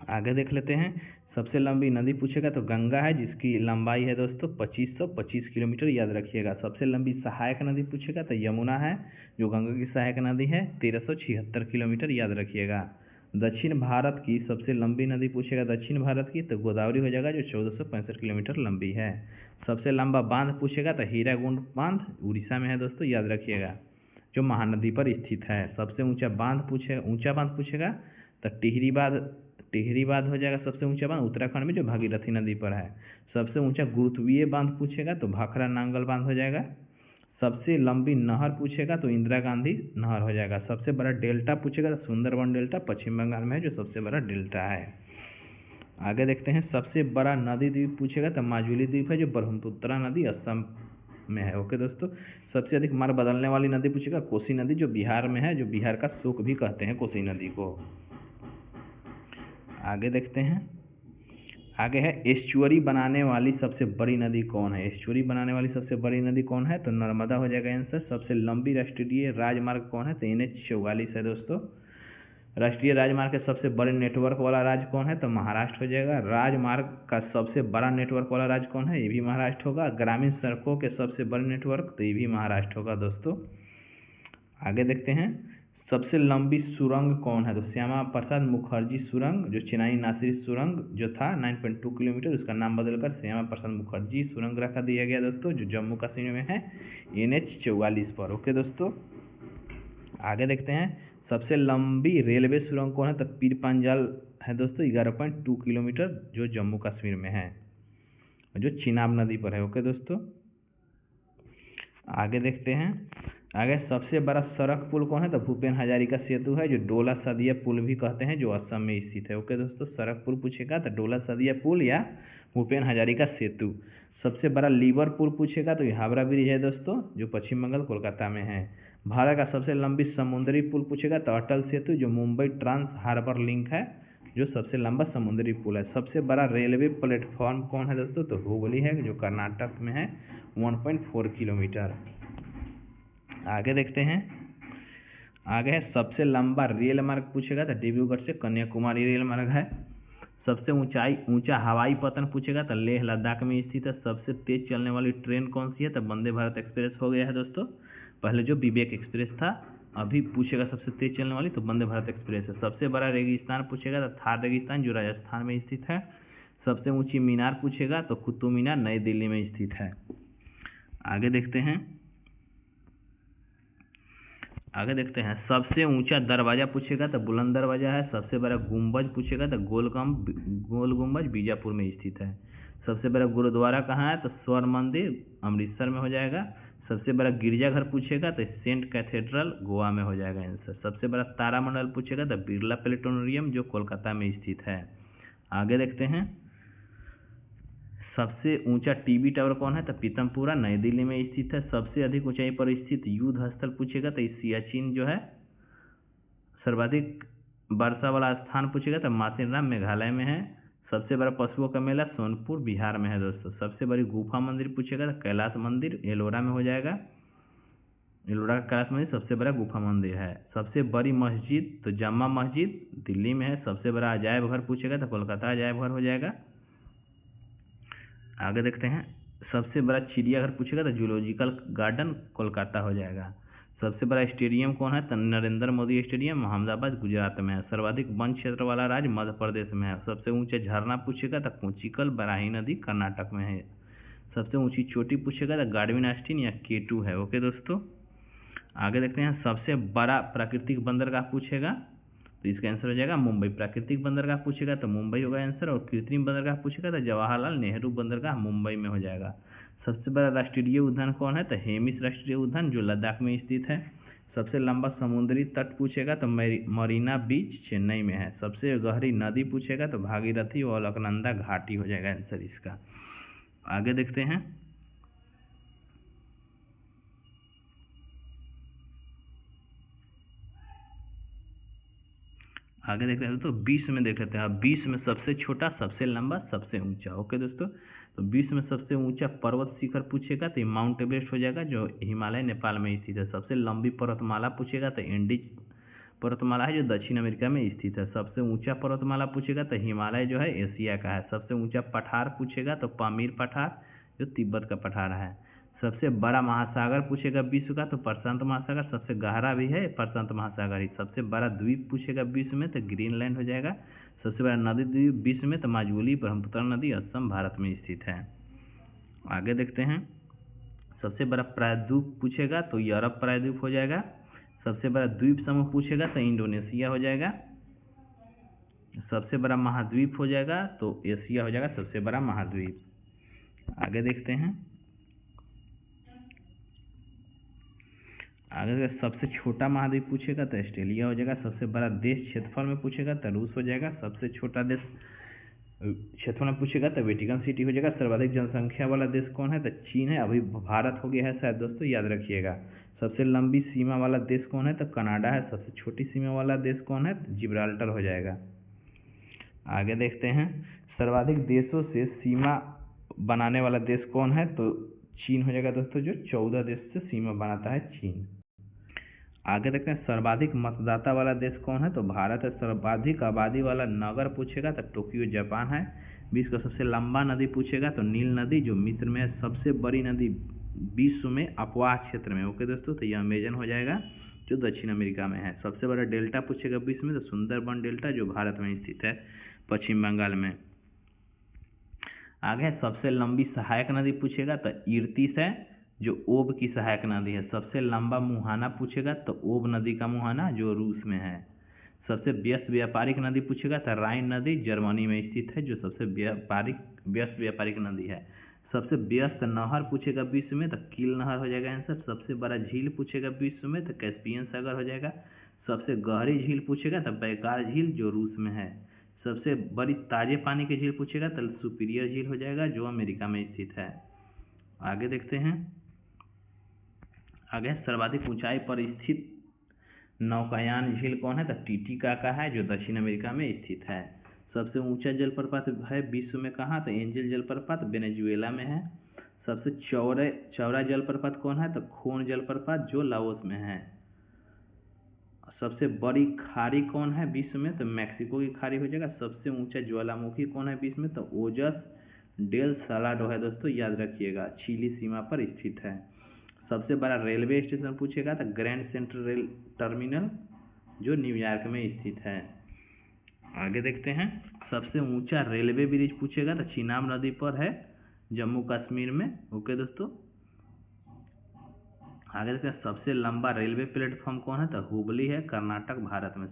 आगे देख लेते हैं। सबसे लंबी नदी पूछेगा तो गंगा है, जिसकी लंबाई है दोस्तों 2525 किलोमीटर, याद रखिएगा। सबसे लंबी सहायक नदी पूछेगा तो यमुना है, जो गंगा की सहायक नदी है 1376 किलोमीटर, याद रखिएगा। दक्षिण भारत की सबसे लंबी नदी पूछेगा दक्षिण भारत की तो गोदावरी हो जाएगा, जो 1465 किलोमीटर लंबी है। सबसे लंबा बांध पूछेगा तो हीराकुंड बांध उड़ीसा में है दोस्तों, याद रखिएगा, जो महानदी पर स्थित है। सबसे ऊंचा बांध पूछेगा तो टिहरी बांध हो जाएगा। सबसे ऊंचा बांध उत्तराखंड में जो भागीरथी नदी पर है। सबसे ऊंचा गुरुत्वीय बांध पूछेगा तो भाखड़ा नांगल बांध हो जाएगा। सबसे लंबी नहर पूछेगा तो इंदिरा गांधी नहर हो जाएगा। सबसे बड़ा डेल्टा पूछेगा तो सुंदरबन डेल्टा पश्चिम बंगाल में है, जो सबसे बड़ा डेल्टा है। आगे देखते हैं, सबसे बड़ा नदी द्वीप पूछेगा तो माजुली द्वीप है, जो ब्रह्मपुत्रा नदी असम में है। ओके दोस्तों, सबसे अधिक मार्ग बदलने वाली नदी पूछेगा कोसी नदी, जो बिहार में है, जो बिहार का शोक भी कहते हैं कोसी नदी को। आगे देखते हैं, आगे है एस्चुअरी बनाने वाली सबसे बड़ी नदी कौन है। एस्चुअरी बनाने वाली सबसे बड़ी नदी कौन है तो नर्मदा हो जाएगा आंसर। सबसे लंबी राष्ट्रीय राजमार्ग कौन है तो NH44 है दोस्तों। राष्ट्रीय राजमार्ग के सबसे बड़े नेटवर्क वाला राज्य कौन है तो महाराष्ट्र हो जाएगा। राजमार्ग का सबसे बड़ा नेटवर्क वाला राज्य कौन है, ये भी महाराष्ट्र होगा। ग्रामीण सड़कों के सबसे बड़े नेटवर्क तो ये भी महाराष्ट्र होगा दोस्तों। आगे देखते हैं, सबसे लंबी सुरंग कौन है तो श्यामा प्रसाद मुखर्जी सुरंग, जो चेन्नई नासिर सुरंग जो था 9.2 किलोमीटर, उसका नाम बदलकर श्यामा प्रसाद मुखर्जी सुरंग रखा दिया गया दोस्तों, जो जम्मू कश्मीर में है NH44 पर। ओके दोस्तों, आगे देखते हैं, सबसे लंबी रेलवे सुरंग कौन है तो पीर पांजाल है दोस्तों, 11.2 किलोमीटर, जो जम्मू कश्मीर में है, जो चिनाब नदी पर है। ओके दोस्तों, आगे देखते हैं, आगे सबसे बड़ा सड़क पुल कौन है तो भूपेन हजारिका सेतु है, जो डोला सदिया पुल भी कहते हैं, जो असम में स्थित है। ओके दोस्तों, सड़क पुल पूछेगा तो डोला सदिया पुल या भूपेन हजारिका सेतु। सबसे बड़ा लीवर पुल पूछेगा तो हावड़ा ब्रिज है दोस्तों, जो पश्चिम बंगाल कोलकाता में है। भारत का सबसे लंबी समुद्री पुल पूछेगा तो अटल सेतु, जो मुंबई ट्रांस हार्बर लिंक है, जो सबसे लंबा समुद्री पुल है। सबसे बड़ा रेलवे प्लेटफॉर्म कौन है दोस्तों तो हुबली है, जो कर्नाटक में है, 1.4 किलोमीटर। आगे देखते हैं, आगे है सबसे लंबा रेल मार्ग पूछेगा तो डिब्रूगढ़ से कन्याकुमारी रेल मार्ग है। सबसे ऊंचा हवाई पतन पूछेगा तो लेह लद्दाख में स्थित है। सबसे तेज चलने वाली ट्रेन कौन सी है तो वंदे भारत एक्सप्रेस हो गया है दोस्तों, पहले जो विवेक एक्सप्रेस था, अभी पूछेगा सबसे तेज चलने वाली तो वंदे भारत एक्सप्रेस है। सबसे बड़ा रेगिस्तान पूछेगा तो थार रेगिस्तान, जो राजस्थान में स्थित है। सबसे ऊंची मीनार पूछेगा तो कुतुब मीनार नई दिल्ली में स्थित है। आगे देखते हैं, सबसे ऊंचा दरवाजा पूछेगा तो बुलंद दरवाजा है। सबसे बड़ा गुंबज पूछेगा तो गोल गुंबज बीजापुर में स्थित है। सबसे बड़ा गुरुद्वारा कहाँ है तो स्वर्ण मंदिर अमृतसर में हो जाएगा। सबसे बड़ा गिरजाघर पूछेगा तो सेंट कैथेड्रल गोवा में हो जाएगा आंसर। सबसे बड़ा तारामंडल पूछेगा तो बिरला प्लेनेटोरियम, जो कोलकाता में स्थित है। आगे देखते हैं, सबसे ऊंचा टीवी टावर कौन है तो पीतमपुरा नई दिल्ली में स्थित है। सबसे अधिक ऊंचाई पर स्थित युद्ध स्थल पूछेगा तो सियाचिन जो है। सर्वाधिक वर्षा वाला स्थान पूछेगा तो मासिनराम मेघालय में है। सबसे बड़ा पशुओं का मेला सोनपुर बिहार में है दोस्तों। सबसे बड़ी गुफा मंदिर पूछेगा तो कैलाश मंदिर एलोरा में हो जाएगा। एलोरा का कैलाश मंदिर सबसे बड़ा गुफा मंदिर है। सबसे बड़ी मस्जिद तो जम्मा मस्जिद दिल्ली में है। सबसे बड़ा अजायब घर पूछेगा तो कोलकाता अजायब घर हो जाएगा। आगे देखते हैं, सबसे बड़ा चिड़ियाघर पूछेगा तो जूलॉजिकल गार्डन कोलकाता हो जाएगा। सबसे बड़ा स्टेडियम कौन है तो नरेंद्र मोदी स्टेडियम अहमदाबाद गुजरात में है। सर्वाधिक वन क्षेत्र वाला राज्य मध्य प्रदेश में है। सबसे ऊंचा झरना पूछेगा तो कोचिकल बराही नदी कर्नाटक में है। सबसे ऊंची चोटी पूछेगा तो गार्डविन आस्टीन या K2 है। ओके दोस्तों, आगे देखते हैं, सबसे बड़ा प्राकृतिक बंदरगाह पूछेगा तो इसका आंसर हो जाएगा मुंबई। प्राकृतिक बंदरगाह पूछेगा तो मुंबई होगा आंसर, और कृत्रिम बंदरगाह पूछेगा तो जवाहरलाल नेहरू बंदरगाह मुंबई में हो जाएगा। सबसे बड़ा राष्ट्रीय उद्यान कौन है? तो हेमिस राष्ट्रीय उद्यान जो लद्दाख में स्थित है। सबसे लंबा समुद्री तट पूछेगा तो मरीना बीच चेन्नई में है। सबसे गहरी नदी पूछेगा तो भागीरथी और अलकनंदा घाटी हो जाएगा आंसर इसका। आगे देखते हैं। आगे देखते हैं तो विश्व में देख लेते हैं। अब विश्व में सबसे छोटा, सबसे लंबा, सबसे ऊंचा। ओके दोस्तों, तो विश्व में सबसे ऊंचा पर्वत शिखर पूछेगा तो माउंट एवरेस्ट हो जाएगा जो हिमालय नेपाल में स्थित है। सबसे लंबी पर्वतमाला पूछेगा तो एंडीज पर्वतमाला है जो दक्षिण अमेरिका में स्थित है। सबसे ऊंचा पर्वतमाला पूछेगा तो हिमालय जो है एशिया का है। सबसे ऊंचा पठार पूछेगा तो पामीर पठार जो तिब्बत का पठार है। सबसे बड़ा महासागर पूछेगा विश्व का तो प्रशांत महासागर, सबसे गहरा भी है प्रशांत महासागर ही। सबसे बड़ा द्वीप पूछेगा विश्व में तो ग्रीनलैंड हो जाएगा। सबसे बड़ा नदी द्वीप विश्व में तो माजुली ब्रह्मपुत्र नदी असम भारत में स्थित है। आगे देखते हैं। सबसे बड़ा प्रायद्वीप पूछेगा तो यूरोप प्रायद्वीप हो जाएगा। सबसे बड़ा द्वीप समूह पूछेगा तो इंडोनेशिया हो जाएगा। सबसे बड़ा महाद्वीप हो जाएगा तो एशिया हो जाएगा सबसे बड़ा महाद्वीप। आगे देखते हैं। आगे सबसे छोटा महाद्वीप पूछेगा तो ऑस्ट्रेलिया हो जाएगा। सबसे बड़ा देश क्षेत्रफल में पूछेगा तो रूस हो जाएगा। सबसे छोटा देश क्षेत्रफल में पूछेगा तो वेटिकन सिटी हो जाएगा। सर्वाधिक जनसंख्या वाला देश कौन है? तो चीन है। अभी भारत हो गया है शायद दोस्तों, याद रखिएगा। सबसे लंबी सीमा वाला देश कौन है? तो कनाडा है। सबसे छोटी सीमा वाला देश कौन है? तो जिब्राल्टर हो जाएगा। आगे देखते हैं। सर्वाधिक देशों से सीमा बनाने वाला देश कौन है? तो चीन हो जाएगा दोस्तों, जो 14 देश से सीमा बनाता है चीन। आगे देखते हैं। सर्वाधिक मतदाता वाला देश कौन है? तो भारत है। सर्वाधिक आबादी वाला नगर पूछेगा तो टोक्यो जापान है। विश्व का सबसे लंबा नदी पूछेगा तो नील नदी जो मिस्र में है। सबसे बड़ी नदी विश्व में अपवाह क्षेत्र में। ओके दोस्तों, तो यह अमेजन हो जाएगा जो दक्षिण अमेरिका में है। सबसे बड़ा डेल्टा पूछेगा विश्व में तो सुंदरबन डेल्टा जो भारत में स्थित है पश्चिम बंगाल में। आगे सबसे लंबी सहायक नदी पूछेगा तो इर्तिस है जो ओब की सहायक नदी है। सबसे लंबा मुहाना पूछेगा तो ओब नदी का मुहाना जो रूस में है। सबसे व्यस्त व्यापारिक नदी पूछेगा तो राइन नदी जर्मनी में स्थित है जो सबसे व्यस्त व्यापारिक नदी है। सबसे व्यस्त नहर पूछेगा विश्व में तो कील नहर हो जाएगा आंसर। सबसे बड़ा झील पूछेगा विश्व में तो कैस्पियन सागर हो जाएगा। सबसे गहरी झील पूछेगा तो बैकार झील जो रूस में है। सबसे बड़ी ताजे पानी की झील पूछेगा तो सुपीरियर झील हो जाएगा जो अमेरिका में स्थित है। आगे देखते हैं। आगे सर्वाधिक ऊंचाई पर स्थित नौकायान झील कौन है? तो टीटीकाका है जो दक्षिण अमेरिका में स्थित है। सबसे ऊंचा जलप्रपात है विश्व में कहाँ? तो एंजल जलप्रपात वेनेजुएला में है। सबसे चौड़ा जलप्रपात कौन है? तो खोन जलप्रपात जो लाओस में है। सबसे बड़ी खाड़ी कौन है विश्व में? तो मैक्सिको की खाड़ी हो जाएगा। सबसे ऊंचा ज्वालामुखी कौन है विश्व में? तो ओजस डेल सालाडो है दोस्तों, याद रखिएगा, चिली सीमा पर स्थित है। सबसे बड़ा रेलवे स्टेशन पूछेगा तो ग्रैंड सेंट्रल रेल टर्मिनल जो न्यूयॉर्क में स्थित है। आगे देखते हैं। सबसे ऊंचा रेलवे ब्रिज पूछेगा तो चिनाब नदी पर है जम्मू कश्मीर में। ओके दोस्तों, आगे देखते हैं। सबसे लंबा रेलवे प्लेटफॉर्म कौन है? तो हुबली है कर्नाटक भारत में।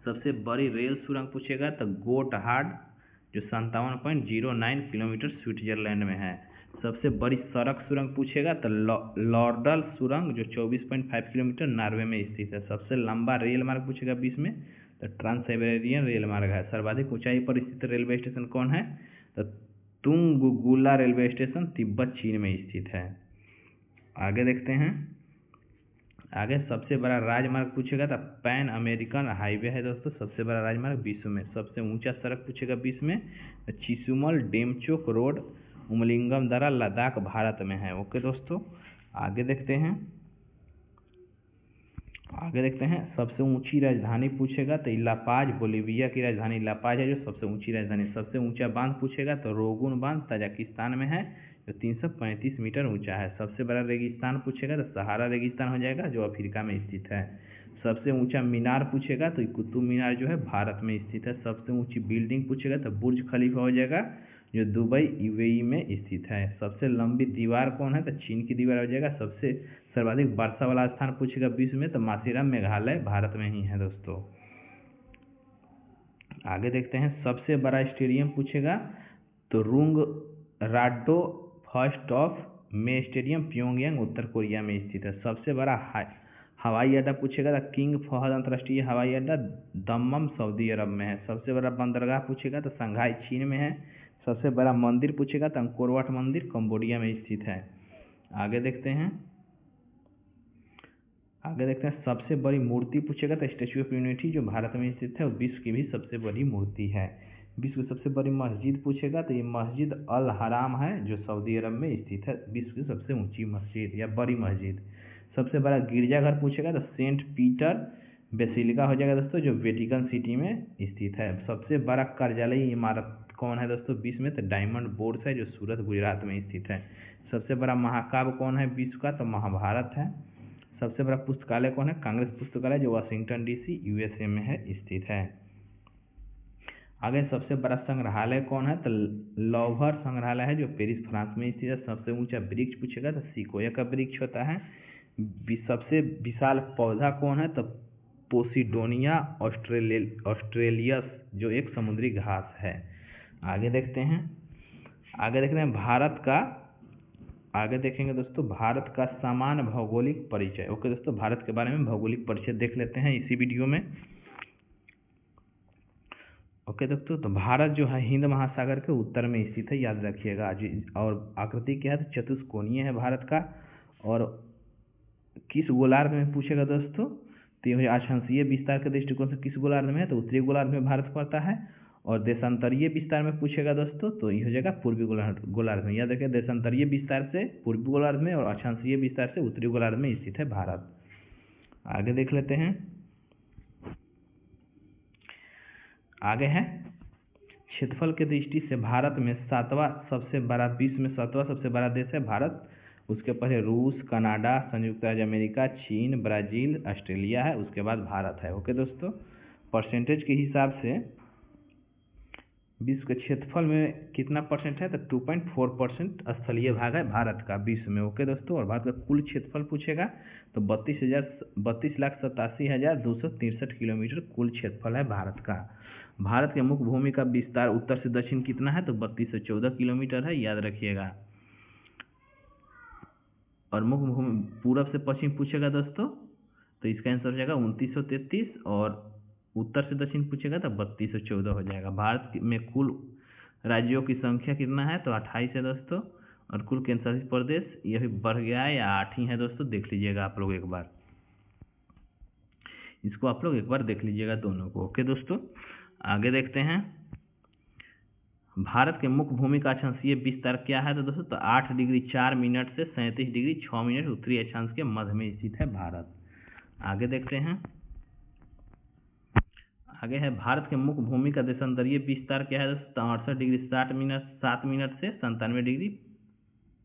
सबसे बड़ी रेल सुरंग पूछेगा तो गोटहार्ड जो 57.09 किलोमीटर स्विट्जरलैंड में है। सबसे बड़ी सड़क सुरंग पूछेगा तो लॉर्डल सुरंग जो 24.5 किलोमीटर नॉर्वे में स्थित है। सबसे लंबा रेल मार्ग पूछेगा विश्व में तो ट्रांस साइबेरियन रेल मार्ग है। सर्वाधिक ऊंचाई पर स्थित रेलवे स्टेशन कौन है? तो तुंगगुला रेलवे स्टेशन तिब्बत चीन में स्थित है। आगे देखते हैं। आगे सबसे बड़ा राजमार्ग पूछेगा तो पैन अमेरिकन हाईवे है दोस्तों, सबसे बड़ा राजमार्ग विश्व में। सबसे ऊंचा सड़क पूछेगा विश्व में तो चिसुमल डेमचोक रोड उमलिंगम दरा लद्दाख भारत में है। ओके दोस्तों, आगे देखते हैं। सबसे ऊंची राजधानी पूछेगा तो लापाज बोलीविया की राजधानी लापाज है जो सबसे ऊंची राजधानी। सबसे ऊंचा बांध पूछेगा तो रोगुन बांध ताजिकिस्तान में है जो 335 मीटर ऊंचा है। सबसे बड़ा रेगिस्तान पूछेगा तो सहारा रेगिस्तान हो जाएगा जो अफ्रीका में स्थित है। सबसे ऊंचा मीनार पूछेगा तो कुतुब मीनार जो है भारत में स्थित है। सबसे ऊंची बिल्डिंग पूछेगा तो बुर्ज खलीफा हो जाएगा जो दुबई यूएई में स्थित है। सबसे लंबी दीवार कौन है? तो चीन की दीवार हो जाएगा। सर्वाधिक वर्षा वाला स्थान पूछेगा विश्व में तो मासेराम मेघालय भारत में ही है दोस्तों। आगे देखते हैं, सबसे बड़ा स्टेडियम पूछेगा तो Rungrado first of May stadium Pyongyang उत्तर कोरिया में स्थित है। सबसे बड़ा हवाई अड्डा पूछेगा तो किंग फहद अंतर्राष्ट्रीय हवाई अड्डा दम्मम सऊदी अरब में है। सबसे बड़ा बंदरगाह पूछेगा तो शंघाई चीन में है। सबसे बड़ा मंदिर पूछेगा तो अंकोर वाट मंदिर कंबोडिया में स्थित है। आगे देखते हैं, सबसे बड़ी मूर्ति पूछेगा तो स्टैच्यू ऑफ यूनिटी जो भारत में स्थित है और विश्व की भी सबसे बड़ी मूर्ति है। विश्व की सबसे बड़ी मस्जिद पूछेगा तो ये मस्जिद अल हराम है जो सऊदी अरब में स्थित है, विश्व की सबसे ऊंची मस्जिद या बड़ी मस्जिद। सबसे बड़ा गिरजाघर पूछेगा तो सेंट पीटर बेसिलिका हो जाएगा दोस्तों, जो वेटिकन सिटी में स्थित है। सबसे बड़ा कार्यालयी इमारत कौन है दोस्तों विश्व में, तो डायमंड बोर्ड है जो सूरत गुजरात में स्थित है। सबसे बड़ा महाकाव्य कौन है विश्व का, तो महाभारत है। सबसे बड़ा पुस्तकालय कौन है, कांग्रेस पुस्तकालय जो वाशिंगटन डीसी यूएसए में है स्थित है। आगे सबसे बड़ा संग्रहालय कौन है, तो लौभर संग्रहालय है जो पेरिस फ्रांस में स्थित है। सबसे ऊंचा वृक्ष पूछेगा तो सिकोया का वृक्ष होता है। सबसे विशाल पौधा कौन है, तो पोसिडोनिया ऑस्ट्रेलियस जो एक समुद्री घास है। आगे देखते हैं, भारत का, आगे देखेंगे दोस्तों भारत का सामान्य भौगोलिक परिचय। ओके दोस्तों, भारत के बारे में भौगोलिक परिचय देख लेते हैं इसी वीडियो में। ओके दोस्तों, तो भारत जो है हिंद महासागर के उत्तर में स्थित है, याद रखिएगा। और आकृति क्या है, तो चतुष्कोणीय है भारत का। और किस गोलार्ध में पूछेगा दोस्तों, तो यह आकांक्षीय विस्तार के दृष्टिकोण से किस गोलार्ध में है, तो उत्तरी गोलार्ध में भारत पड़ता है। और देशांतरीय विस्तार में पूछेगा दोस्तों तो यह हो जाएगा पूर्वी गोलार्ध में। याद रखिए, देशांतरीय विस्तार से पूर्वी गोलार्ध में और अक्षांशीय विस्तार से उत्तरी गोलार्ध में स्थित है भारत। आगे देख लेते हैं, आगे है क्षेत्रफल के दृष्टि से भारत में सातवां सबसे बड़ा, विश्व में सातवां सबसे बड़ा देश है भारत। उसके पहले रूस, कनाडा, संयुक्त राज्य अमेरिका, चीन, ब्राजील, ऑस्ट्रेलिया है, उसके बाद भारत है। ओके दोस्तों, परसेंटेज के हिसाब से विश्व के क्षेत्रफल में कितना परसेंट है, तो 2.4% स्थलीय भाग है भारत का विश्व में। ओके दोस्तों, और भारत का कुल क्षेत्रफल पूछेगा तो 32,87,263 किलोमीटर कुल क्षेत्रफल है भारत का। भारत के मुख्य भूमि का विस्तार उत्तर से दक्षिण कितना है, तो 3214 किलोमीटर है, याद रखिएगा। और मुख्य भूमि पूरब से पश्चिम पूछेगा दोस्तों तो इसका आंसर हो जाएगा 2933, और उत्तर से दक्षिण पूछेगा तो 3214 हो जाएगा। भारत में कुल राज्यों की संख्या कितना है, तो 28 है दोस्तों। और कुल केंद्रशासित प्रदेश यह भी बढ़ गया है या 8 ही है दोस्तों, देख लीजिएगा आप लोग एक बार, इसको आप लोग एक बार देख लीजिएगा दोनों को। ओके दोस्तों, आगे देखते हैं, भारत के मुख्य भूमि का अक्षांशीय विस्तार क्या है, तो दोस्तों तो 8 डिग्री 4 मिनट से 37 डिग्री 6 मिनट उत्तरी अक्षांश के मध्य में स्थित है भारत। आगे देखते हैं, आगे है भारत के मुख्य भूमि का देशांतरीय विस्तार क्या है दोस्तों, 68 डिग्री 7 मिनट से 97 डिग्री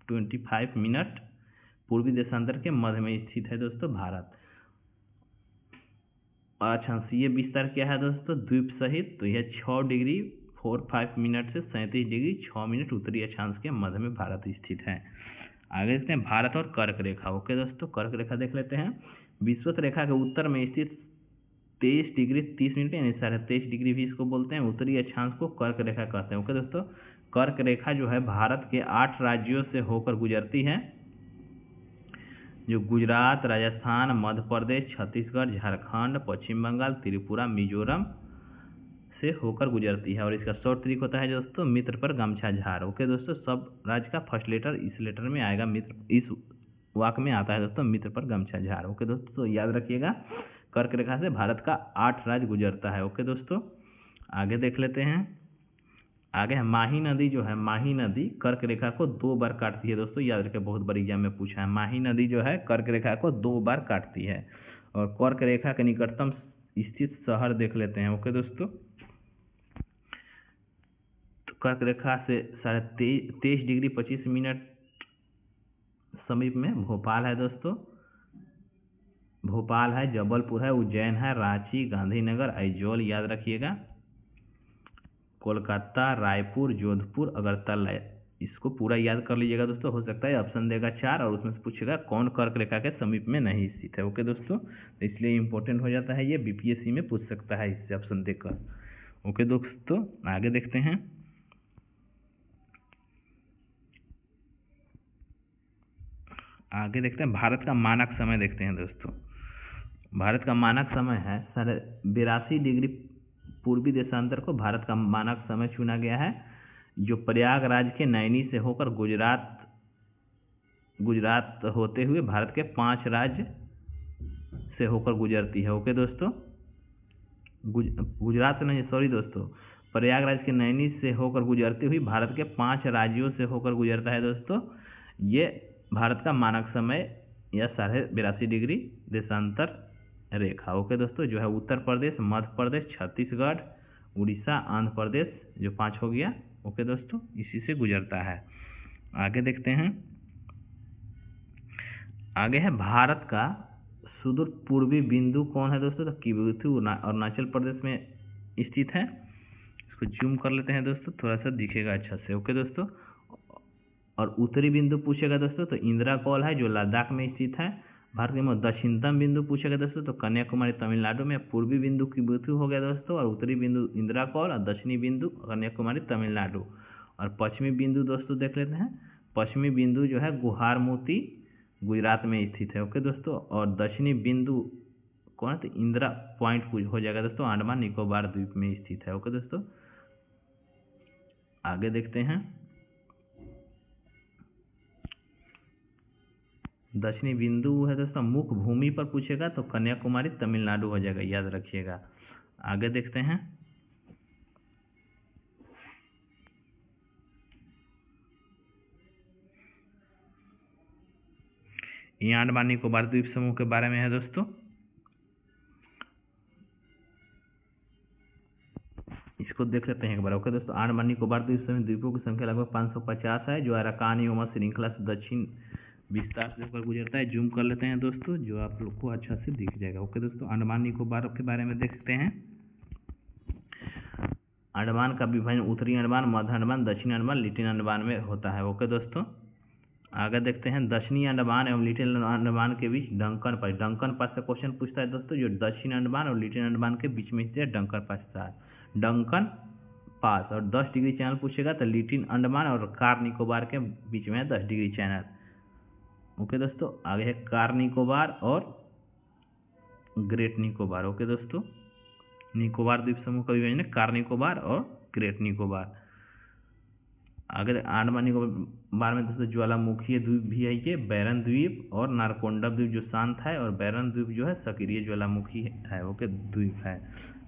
25 मिनट पूर्वी देशांतर के मध्य में स्थित है दोस्तों भारत। अक्षांशीय विस्तार क्या है दोस्तों, द्वीप सहित, तो यह 6 डिग्री 45 मिनट से 37 डिग्री 6 मिनट उत्तरी अक्षांश के मध्य में भारत स्थित है। आगे देखते हैं भारत और कर्क रेखा। ओके दोस्तों, कर्क रेखा देख लेते हैं। विषुवत रेखा के उत्तर में स्थित 23 डिग्री 30 मिनट यानी 23.5 डिग्री भी इसको बोलते हैं, उत्तरी अक्षांश को कर्क रेखा कहते हैं। ओके दोस्तों, कर्क रेखा जो है भारत के 8 राज्यों से होकर गुजरती है, जो गुजरात, राजस्थान, मध्य प्रदेश, छत्तीसगढ़, झारखंड, पश्चिम बंगाल, त्रिपुरा, मिजोरम से होकर गुजरती है। और इसका शॉर्ट ट्रिक होता है दोस्तों, मित्र पर गमछा झार। ओके दोस्तों, सब राज्य का फर्स्ट लेटर इस लेटर में आएगा, मित्र इस वाक्य में आता है दोस्तों, मित्र पर गमछा झार। ओके दोस्तों, तो याद रखिएगा कर्क रेखा से भारत का 8 राज्य गुजरता है। ओके दोस्तों, आगे देख लेते हैं, आगे है माही नदी जो है, माही नदी कर्क रेखा को 2 बार काटती है दोस्तों, याद रखिए बहुत बार एग्जाम में पूछा है। माही नदी जो है कर्क रेखा को 2 बार काटती है। और कर्क रेखा के निकटतम स्थित शहर देख लेते हैं। ओके दोस्तों, तो कर्क रेखा से 23 डिग्री 25 मिनट समीप में भोपाल है दोस्तों, भोपाल है, जबलपुर है, उज्जैन है, रांची, गांधीनगर, आइजोल, याद रखिएगा, कोलकाता, रायपुर, जोधपुर, अगरतला, इसको पूरा याद कर लीजिएगा दोस्तों। हो सकता है ऑप्शन देगा 4 और उसमें से पूछेगा कौन कर्क रेखा के समीप में नहीं स्थित है। ओके दोस्तों, तो इसलिए इंपॉर्टेंट हो जाता है, ये बीपीएससी में पूछ सकता है इससे ऑप्शन देकर। ओके दोस्तों, आगे देखते हैं। भारत का मानक समय देखते हैं दोस्तों। भारत का मानक समय है 82.5 डिग्री पूर्वी देशांतर को भारत का मानक समय चुना गया है, जो प्रयागराज के नैनी से होकर गुजरात होते हुए भारत के 5 राज्य से होकर गुजरती है। ओके दोस्तों, गुजरात नहीं, सॉरी दोस्तों, प्रयागराज के नैनी से होकर गुजरती हुई भारत के 5 राज्यों से होकर गुजरता है दोस्तों। ये भारत का मानक समय या 82.5 डिग्री देशांतर रेखा। ओके दोस्तों, जो है उत्तर प्रदेश, मध्य प्रदेश, छत्तीसगढ़, उड़ीसा, आंध्र प्रदेश, जो 5 हो गया। ओके दोस्तों, इसी से गुजरता है। आगे देखते हैं। आगे है भारत का सुदूर पूर्वी बिंदु कौन है दोस्तों? तो किबुथु अरुणाचल प्रदेश में स्थित है। इसको जूम कर लेते हैं दोस्तों, थोड़ा सा दिखेगा अच्छा से। ओके दोस्तों, और उत्तरी बिंदु पूछेगा दोस्तों तो इंदिरा कौल है, जो लद्दाख में स्थित है। भारत के दक्षिणतम बिंदु पूछेगा दोस्तों तो कन्याकुमारी तमिलनाडु में। पूर्वी बिंदु किबुथु हो गया दोस्तों, और उत्तरी बिंदु इंदिरा कौल, और दक्षिणी बिंदु कन्याकुमारी तमिलनाडु। और पश्चिमी बिंदु दोस्तों देख लेते हैं। पश्चिमी बिंदु जो है गुहारमोती गुजरात में स्थित है। ओके दोस्तों, और दक्षिणी बिंदु कौन है? तो इंदिरा पॉइंट हो जाएगा दोस्तों, अंडमान निकोबार द्वीप में स्थित है। ओके दोस्तों, आगे देखते हैं। दक्षिणी बिंदु है दोस्तों मुख भूमि पर पूछेगा तो कन्याकुमारी तमिलनाडु हो जाएगा, याद रखिएगा। आगे देखते हैं। ये अंडमान निकोबार द्वीप समूह के बारे में है दोस्तों। इसको देख लेते हैं एक बार। ओके दोस्तों, अंडमान निकोबार द्वीप समूह द्वीपों की संख्या लगभग 550 है, जो अराकान योमा श्रृंखला से दक्षिण विस्तार से होकर गुजरता है। जूम कर लेते हैं दोस्तों, जो आप लोग को अच्छा से दिख जाएगा। ओके दोस्तों, अंडमान निकोबार के बारे में देखते हैं। अंडमान का विभाजन उत्तरी अंडमान, मध्य अंडमान, दक्षिणी अंडमान, लिटिल अंडमान में होता है। ओके दोस्तों, आगे देखते हैं। दक्षिणी अंडमान एवं लिटिल अंडमान के बीच डंकन पास से क्वेश्चन पूछता है दोस्तों, जो दक्षिण अंडमान और लिटिल अंडमान के बीच में स्थित है डंकन पास। और 10 डिग्री चैनल पूछेगा तो लिटिल अंडमान और कार निकोबार के बीच में है 10 डिग्री चैनल। ओके दोस्तों, आगे है कार निकोबार और ग्रेट निकोबार। ओके दोस्तों, निकोबार द्वीप समूह का विभाजन है कार निकोबार और ग्रेट निकोबार। आगे अंडमान निकोबार में दोस्तों ज्वालामुखी द्वीप भी है, ये बैरन द्वीप और नारकोंडा द्वीप जो शांत है, और बैरन द्वीप जो है सक्रिय ज्वालामुखी है। ओके द्वीप है।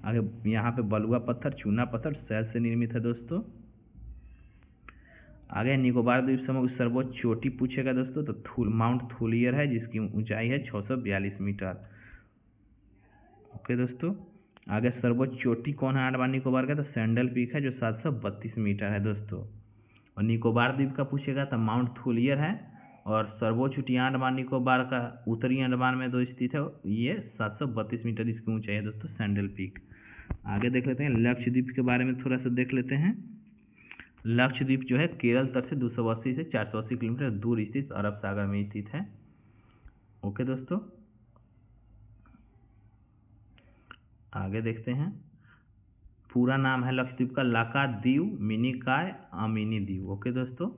आगे यहाँ पे बलुआ पत्थर, चूना पत्थर शैल से निर्मित है दोस्तों। आगे निकोबार द्वीप समूह की सर्वोच्च चोटी पूछेगा दोस्तों तो माउंट थोलियर है, जिसकी ऊंचाई है 642 मीटर। ओके दोस्तों, आगे सर्वोच्च चोटी कौन है अंडमान निकोबार का? तो सैंडल पीक है, जो 732 मीटर है दोस्तों। और निकोबार द्वीप का पूछेगा तो माउंट थोलियर है, और सर्वोच्च चोटी अंडमान निकोबार का उत्तरी अंडमान में दो स्थित है, ये 732 मीटर इसकी ऊंचाई है दोस्तों, सैंडल पीक। आगे देख लेते हैं लक्षद्वीप के बारे में थोड़ा सा देख लेते हैं। लक्षद्वीप जो है केरल तट से 280 से 480 किलोमीटर दूर स्थित अरब सागर में स्थित है। ओके दोस्तों, आगे देखते हैं। पूरा नाम है लक्षद्वीप का लाकाद्वीप, मिनिकॉय, अमीनी द्वीप। ओके दोस्तों,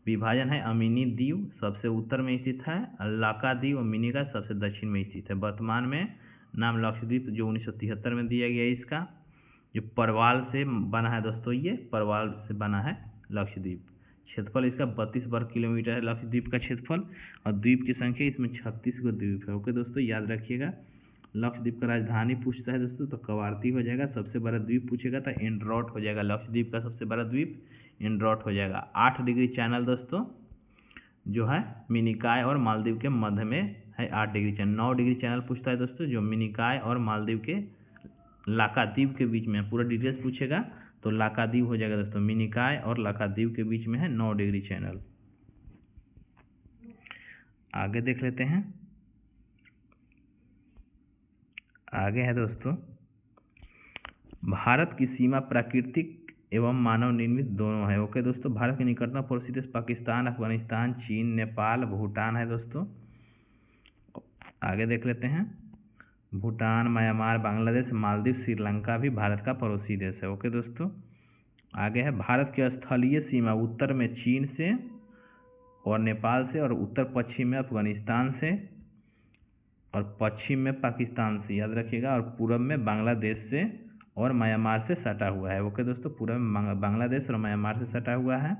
विभाजन है अमीनी द्वीप सबसे उत्तर में स्थित है, लाकाद्वीप और मिनिकॉय सबसे दक्षिण में स्थित है। वर्तमान में नाम लक्षद्वीप जो 1973 में दिया गया है, इसका जो परवाल से बना है दोस्तों, ये परवाल से बना है लक्षद्वीप। क्षेत्रफल इसका 32 वर्ग किलोमीटर है लक्षद्वीप का क्षेत्रफल, और द्वीप की संख्या इसमें 36 गो द्वीप है। ओके दोस्तों, याद रखिएगा। लक्षद्वीप का राजधानी पूछता है दोस्तों तो कवारती हो जाएगा। सबसे बड़ा द्वीप पूछेगा तो एंड्रोट हो जाएगा। लक्षद्वीप का सबसे बड़ा द्वीप एंड्रोट हो जाएगा। 8 डिग्री चैनल दोस्तों जो है मिनिकॉय और मालदीव के मध्य में है 8 डिग्री चैनल। 9 डिग्री चैनल पूछता है दोस्तों, जो मिनिकॉय और मालदीव के लाकाद्वीप के बीच में। पूरा डिटेल्स पूछेगा तो लाकाद्वीप हो जाएगा दोस्तों। मिनिकॉय और लाकाद्वीप के बीच में है 9 डिग्री चैनल। आगे देख लेते हैं। आगे है दोस्तों, भारत की सीमा प्राकृतिक एवं मानव निर्मित दोनों है। ओके दोस्तों, भारत के निकटतम पड़ोसी देश पाकिस्तान, अफगानिस्तान, चीन, नेपाल, भूटान है दोस्तों। आगे देख लेते हैं। भूटान, म्यांमार, बांग्लादेश, मालदीव, श्रीलंका भी भारत का पड़ोसी देश है। ओके दोस्तों, आगे है भारत की स्थलीय सीमा उत्तर में चीन से और नेपाल से, और उत्तर पश्चिम में अफगानिस्तान से, और पश्चिम में पाकिस्तान से, याद रखिएगा, और पूर्व में बांग्लादेश से और म्यांमार से सटा हुआ है। ओके दोस्तों, पूर्व में बांग्लादेश और म्यांमार से सटा हुआ है।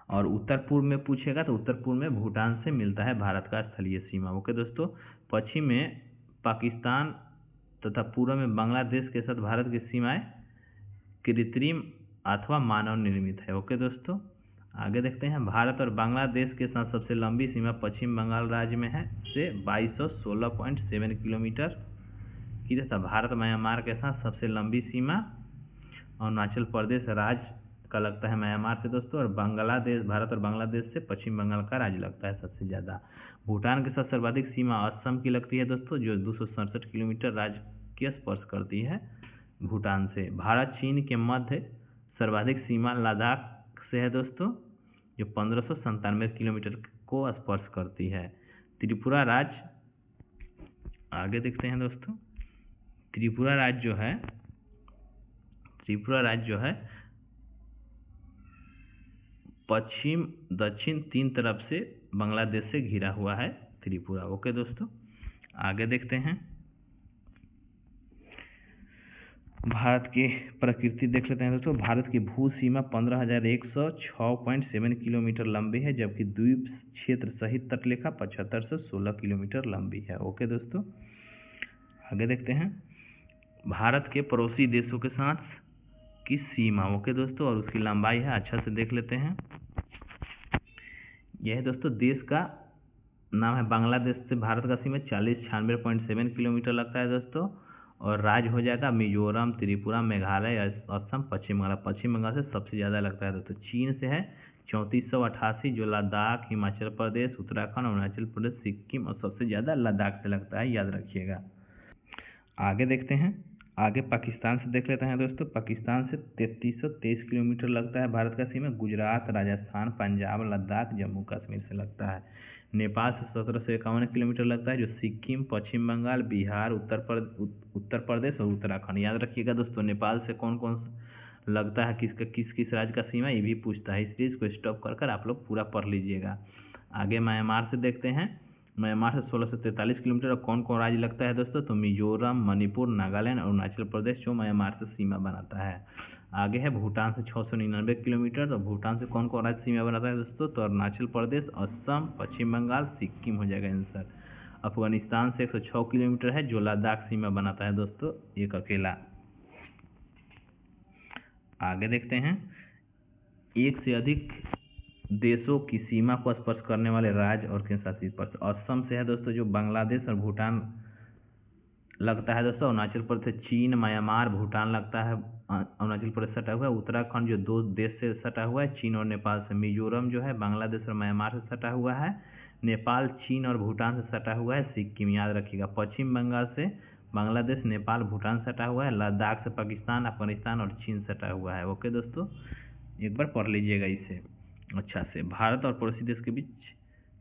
और उत्तर पूर्व में पूछेगा तो उत्तर पूर्व में भूटान से मिलता है भारत का स्थलीय सीमा। ओके दोस्तों, पश्चिम में पाकिस्तान तथा पूर्व में बांग्लादेश के साथ भारत की सीमाएं कृत्रिम अथवा मानव निर्मित है। ओके दोस्तों, आगे देखते हैं भारत और बांग्लादेश के साथ सबसे लंबी सीमा पश्चिम बंगाल राज्य में है से 2216.7 किलोमीटर की तथा भारत म्यांमार के साथ सबसे लंबी सीमा अरुणाचल प्रदेश राज्य का लगता है म्यांमार से दोस्तों, और बांग्लादेश, भारत और बांग्लादेश से पश्चिम बंगाल का राज्य लगता है सबसे ज़्यादा। भूटान के साथ सर्वाधिक सीमा असम की लगती है दोस्तों, जो 267 किलोमीटर राज्य की स्पर्श करती है भूटान से। भारत चीन के मध्य सर्वाधिक सीमा लद्दाख से है दोस्तों, जो 1597 किलोमीटर को स्पर्श करती है। त्रिपुरा राज्य, आगे देखते हैं दोस्तों, त्रिपुरा राज्य जो है पश्चिम दक्षिण तीन तरफ से बांग्लादेश से घिरा हुआ है त्रिपुरा। ओके दोस्तों, आगे देखते हैं भारत की प्रकृति देख लेते हैं दोस्तों। भारत की भू सीमा 15,106.7 किलोमीटर लंबी है, जबकि द्वीप क्षेत्र सहित तटलेखा 75 से 16 किलोमीटर लंबी है। ओके दोस्तों, आगे देखते हैं भारत के पड़ोसी देशों के साथ की सीमा। ओके दोस्तों, और उसकी लंबाई है, अच्छा से देख लेते हैं। यह दोस्तों देश का नाम है बांग्लादेश से भारत का सीमा 4096.7 किलोमीटर लगता है दोस्तों, और राज्य हो जाएगा मिजोरम, त्रिपुरा, मेघालय, असम, पश्चिम बंगाल। पश्चिम बंगाल से सबसे ज़्यादा लगता है दोस्तों। चीन से है 3488, जो लद्दाख, हिमाचल प्रदेश, उत्तराखंड, अरुणाचल प्रदेश, सिक्किम, और सबसे ज़्यादा लद्दाख से लगता है, याद रखिएगा। आगे देखते हैं, आगे पाकिस्तान से देख लेते हैं दोस्तों। पाकिस्तान से 3323 किलोमीटर लगता है भारत का सीमा। गुजरात, राजस्थान, पंजाब, लद्दाख, जम्मू कश्मीर से लगता है। नेपाल से 1751 किलोमीटर लगता है, जो सिक्किम, पश्चिम बंगाल, बिहार, उत्तर प्रदेश और उत्तराखंड, याद रखिएगा दोस्तों। नेपाल से कौन कौन लगता है, किस किस राज्य का सीमा, ये भी पूछता है, इसलिए इसको स्टॉप कर आप लोग पूरा पढ़ लीजिएगा। आगे म्यांमार से देखते हैं। म्यांमार से 1643 किलोमीटर, और कौन कौन राज्य लगता है दोस्तों, तो मिजोरम, मणिपुर, नागालैंड, अरुणाचल प्रदेश जो म्यांमार से सीमा बनाता है। आगे है भूटान से 699 किलोमीटर, तो भूटान से कौन कौन राज्य सीमा बनाता है दोस्तों, तो अरुणाचल प्रदेश, असम, पश्चिम बंगाल, सिक्किम हो जाएगा आंसर। अफगानिस्तान से 106 किलोमीटर है, जो लद्दाख सीमा बनाता है दोस्तों एक अकेला। आगे देखते हैं, एक से अधिक देशों की सीमा को स्पर्श करने वाले राज्य और केंद्र शासित प्रदेश। असम से है दोस्तों, जो बांग्लादेश और भूटान लगता है दोस्तों। अरुणाचल प्रदेश चीन, म्यांमार, भूटान लगता है, अरुणाचल प्रदेश सटा हुआ है। उत्तराखंड जो दो देश से सटा हुआ है, चीन और नेपाल से। मिजोरम जो है बांग्लादेश और म्यांमार से सटा हुआ है। नेपाल चीन और भूटान से सटा हुआ है। सिक्किम, याद रखिएगा। पश्चिम बंगाल से बांग्लादेश, नेपाल, भूटान सटा हुआ है। लद्दाख से पाकिस्तान, अफगानिस्तान और चीन सटा हुआ है। ओके दोस्तों, एक बार पढ़ लीजिएगा इसे अच्छा से। भारत और पड़ोसी देश के बीच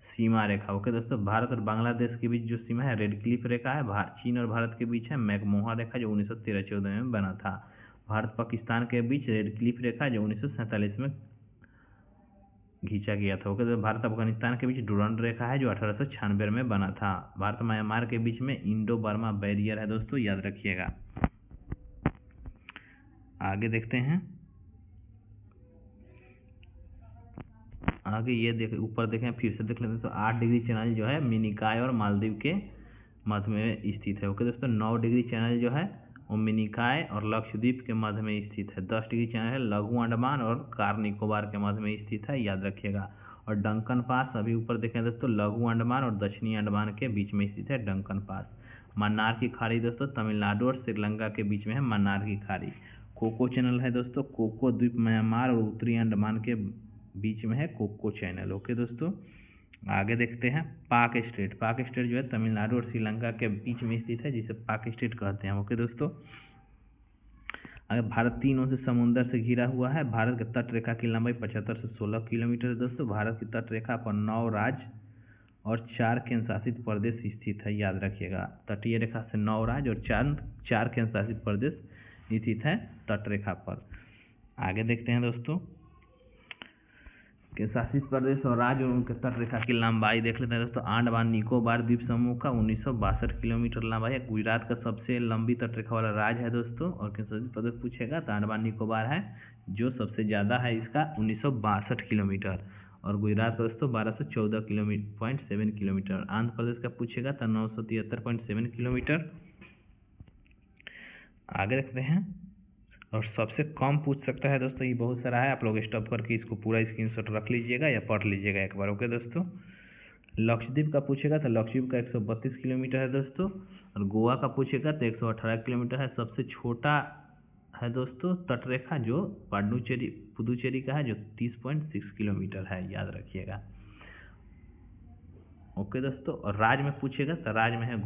सीमा रेखा। ओके दोस्तों, भारत और बांग्लादेश के बीच जो सीमा है रेड क्लिफ रेखा है। चीन और भारत के बीच है मैकमोहन रेखा, जो 1913-14 में बना था। भारत पाकिस्तान के बीच रेड क्लिफ रेखा, जो 1947 में खींचा गया था। ओके, तो भारत अफगानिस्तान के बीच डुरंड रेखा है, जो 1896 में बना था। भारत म्यांमार के बीच में इंडो बर्मा बैरियर है दोस्तों, याद रखिएगा। आगे देखते हैं, आगे ये देख ऊपर देखें, फिर से देख लेते हैं। तो 8 डिग्री चैनल जो है मिनिकॉय और मालदीव के मध्य में स्थित है। ओके दोस्तों, 9 डिग्री चैनल जो है वो मिनिकॉय और लक्षद्वीप के मध्य में स्थित है। 10 डिग्री चैनल है लघु अंडमान और कार निकोबार के मध्य में स्थित है, याद रखिएगा। और डंकन पास, अभी ऊपर देखें दोस्तों, लघु अंडमान और दक्षिणी अंडमान के बीच में स्थित है डंकन पास। मन्नार की खाड़ी दोस्तों तमिलनाडु और श्रीलंका के बीच में है मन्नार की खाड़ी। कोको चैनल है दोस्तों, कोको द्वीप म्यांमार और उत्तरी अंडमान के बीच में है कोको चैनल। ओके दोस्तों, आगे देखते हैं पाक स्टेट। पाक स्टेट जो है तमिलनाडु और श्रीलंका के बीच में स्थित है, जिसे पाक स्टेट कहते हैं। ओके दोस्तों, अगर भारत तीनों से समुद्र से घिरा हुआ है। भारत के तट रेखा की लंबाई 75 से 16 किलोमीटर है दोस्तों। भारत की तट रेखा पर 9 राज्य और 4 केंद्रशासित प्रदेश स्थित है, याद रखिएगा। तटीय रेखा से 9 राज्य और 4 केंद्रशासित प्रदेश स्थित है तटरेखा पर। आगे देखते हैं दोस्तों, केंद्रशासित प्रदेश और राज्य और उनके तटरेखा की लंबाई देख लेते हैं दोस्तों। अंडमान निकोबार द्वीप समूह का 1962 किलोमीटर लंबाई है। गुजरात का सबसे लंबी तटरेखा वाला राज्य है दोस्तों, और केंद्रशासित प्रदेश पूछेगा तो अंडमान निकोबार है जो सबसे ज़्यादा है, इसका 1962 किलोमीटर। और गुजरात का दोस्तों 1214 7 किलोमीटर। आंध्र प्रदेश का पूछेगा तो 973.7 किलोमीटर। आगे देखते हैं, और सबसे कम पूछ सकता है दोस्तों, ये बहुत सारा है, आप लोग स्टॉप करके इसको पूरा स्क्रीनशॉट रख लीजिएगा या पढ़ लीजिएगा एक बार। ओके दोस्तों, लक्षद्वीप का पूछेगा तो लक्षद्वीप का 132 किलोमीटर है दोस्तों। और गोवा का पूछेगा तो 118 किलोमीटर है। सबसे छोटा है दोस्तों तटरेखा जो पुदुचेरी का है, जो 30.6 किलोमीटर है, याद रखिएगा। ओके दोस्तों, और राज्य में पूछेगा तो राज्य में है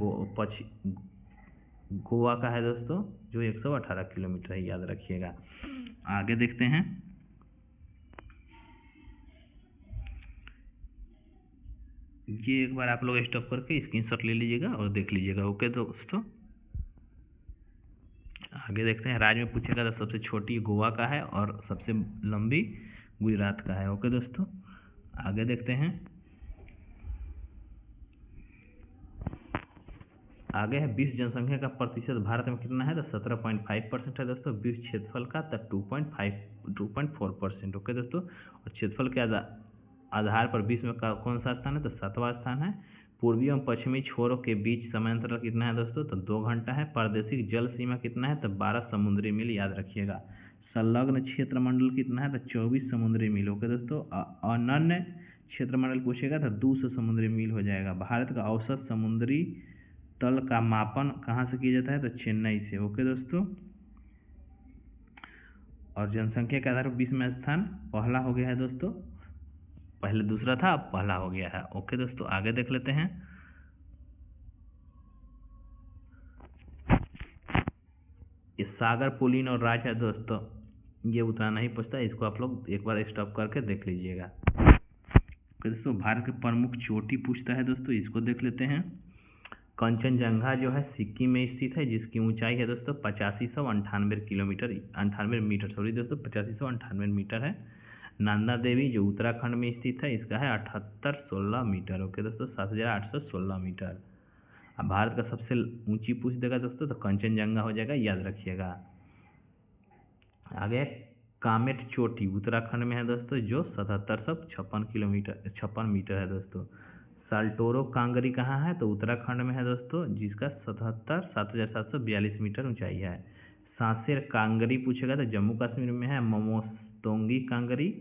गोवा का है दोस्तों, जो 118 किलोमीटर है, याद रखिएगा। आगे देखते हैं, ये एक बार आप लोग स्टॉप करके स्क्रीनशॉट ले लीजिएगा और देख लीजिएगा। ओके दोस्तों, आगे देखते हैं, राज्य में पूछेगा तो सबसे छोटी गोवा का है और सबसे लंबी गुजरात का है। ओके दोस्तों, आगे देखते हैं, आगे है विश्व जनसंख्या का प्रतिशत भारत में कितना है तो 17.5% है दोस्तों। विश्व क्षेत्रफल का तो 2.4%। ओके दोस्तों, और क्षेत्रफल के आधार पर विश्व में कौन सा स्थान है तो 7वां स्थान है। पूर्वी एवं पश्चिमी छोरों के बीच समय अंतराल कितना है दोस्तों तो 2 घंटा है। प्रादेशिक जल सीमा कितना है तो 12 समुद्री मील, याद रखिएगा। संलग्न क्षेत्र मंडल कितना है तो 24 समुद्री मील। ओके दोस्तों, अनन्य क्षेत्र मंडल पूछेगा तो 200 समुद्री मील हो जाएगा। भारत का औसत समुद्री तल का मापन कहाँ से किया जाता है तो चेन्नई से। ओके दोस्तों, और जनसंख्या के आधार पर 20वां स्थान पहला हो गया है दोस्तों, पहले दूसरा था अब पहला हो गया है। ओके दोस्तों, आगे देख लेते हैं, ये सागर पुलिन और राज है दोस्तों, ये उतना नहीं पूछता, इसको आप लोग एक बार स्टॉप करके देख लीजिएगा। दोस्तों भारत के प्रमुख चोटी पूछता है दोस्तों, इसको देख लेते हैं। कंचनजंगा जो है सिक्किम में स्थित है, जिसकी ऊंचाई है दोस्तों 8598 मीटर, सॉरी दोस्तों 8598 मीटर है। नंदा देवी जो उत्तराखंड में स्थित है, इसका है 7816 मीटर। ओके दोस्तों, 7816 मीटर। अब भारत का सबसे ऊंची पूछ देगा दोस्तों तो कंचनजंगा हो जाएगा, याद रखिएगा। आगे कामेट चोटी उत्तराखंड में है दोस्तों, जो 7756 मीटर है दोस्तों। साल्टोरो कांगरी कहाँ है तो उत्तराखंड में है दोस्तों, जिसका 7742 मीटर ऊंचाई है। सांसेर कांगरी पूछेगा तो जम्मू कश्मीर में है। मोमोस्तोंगी कांगरी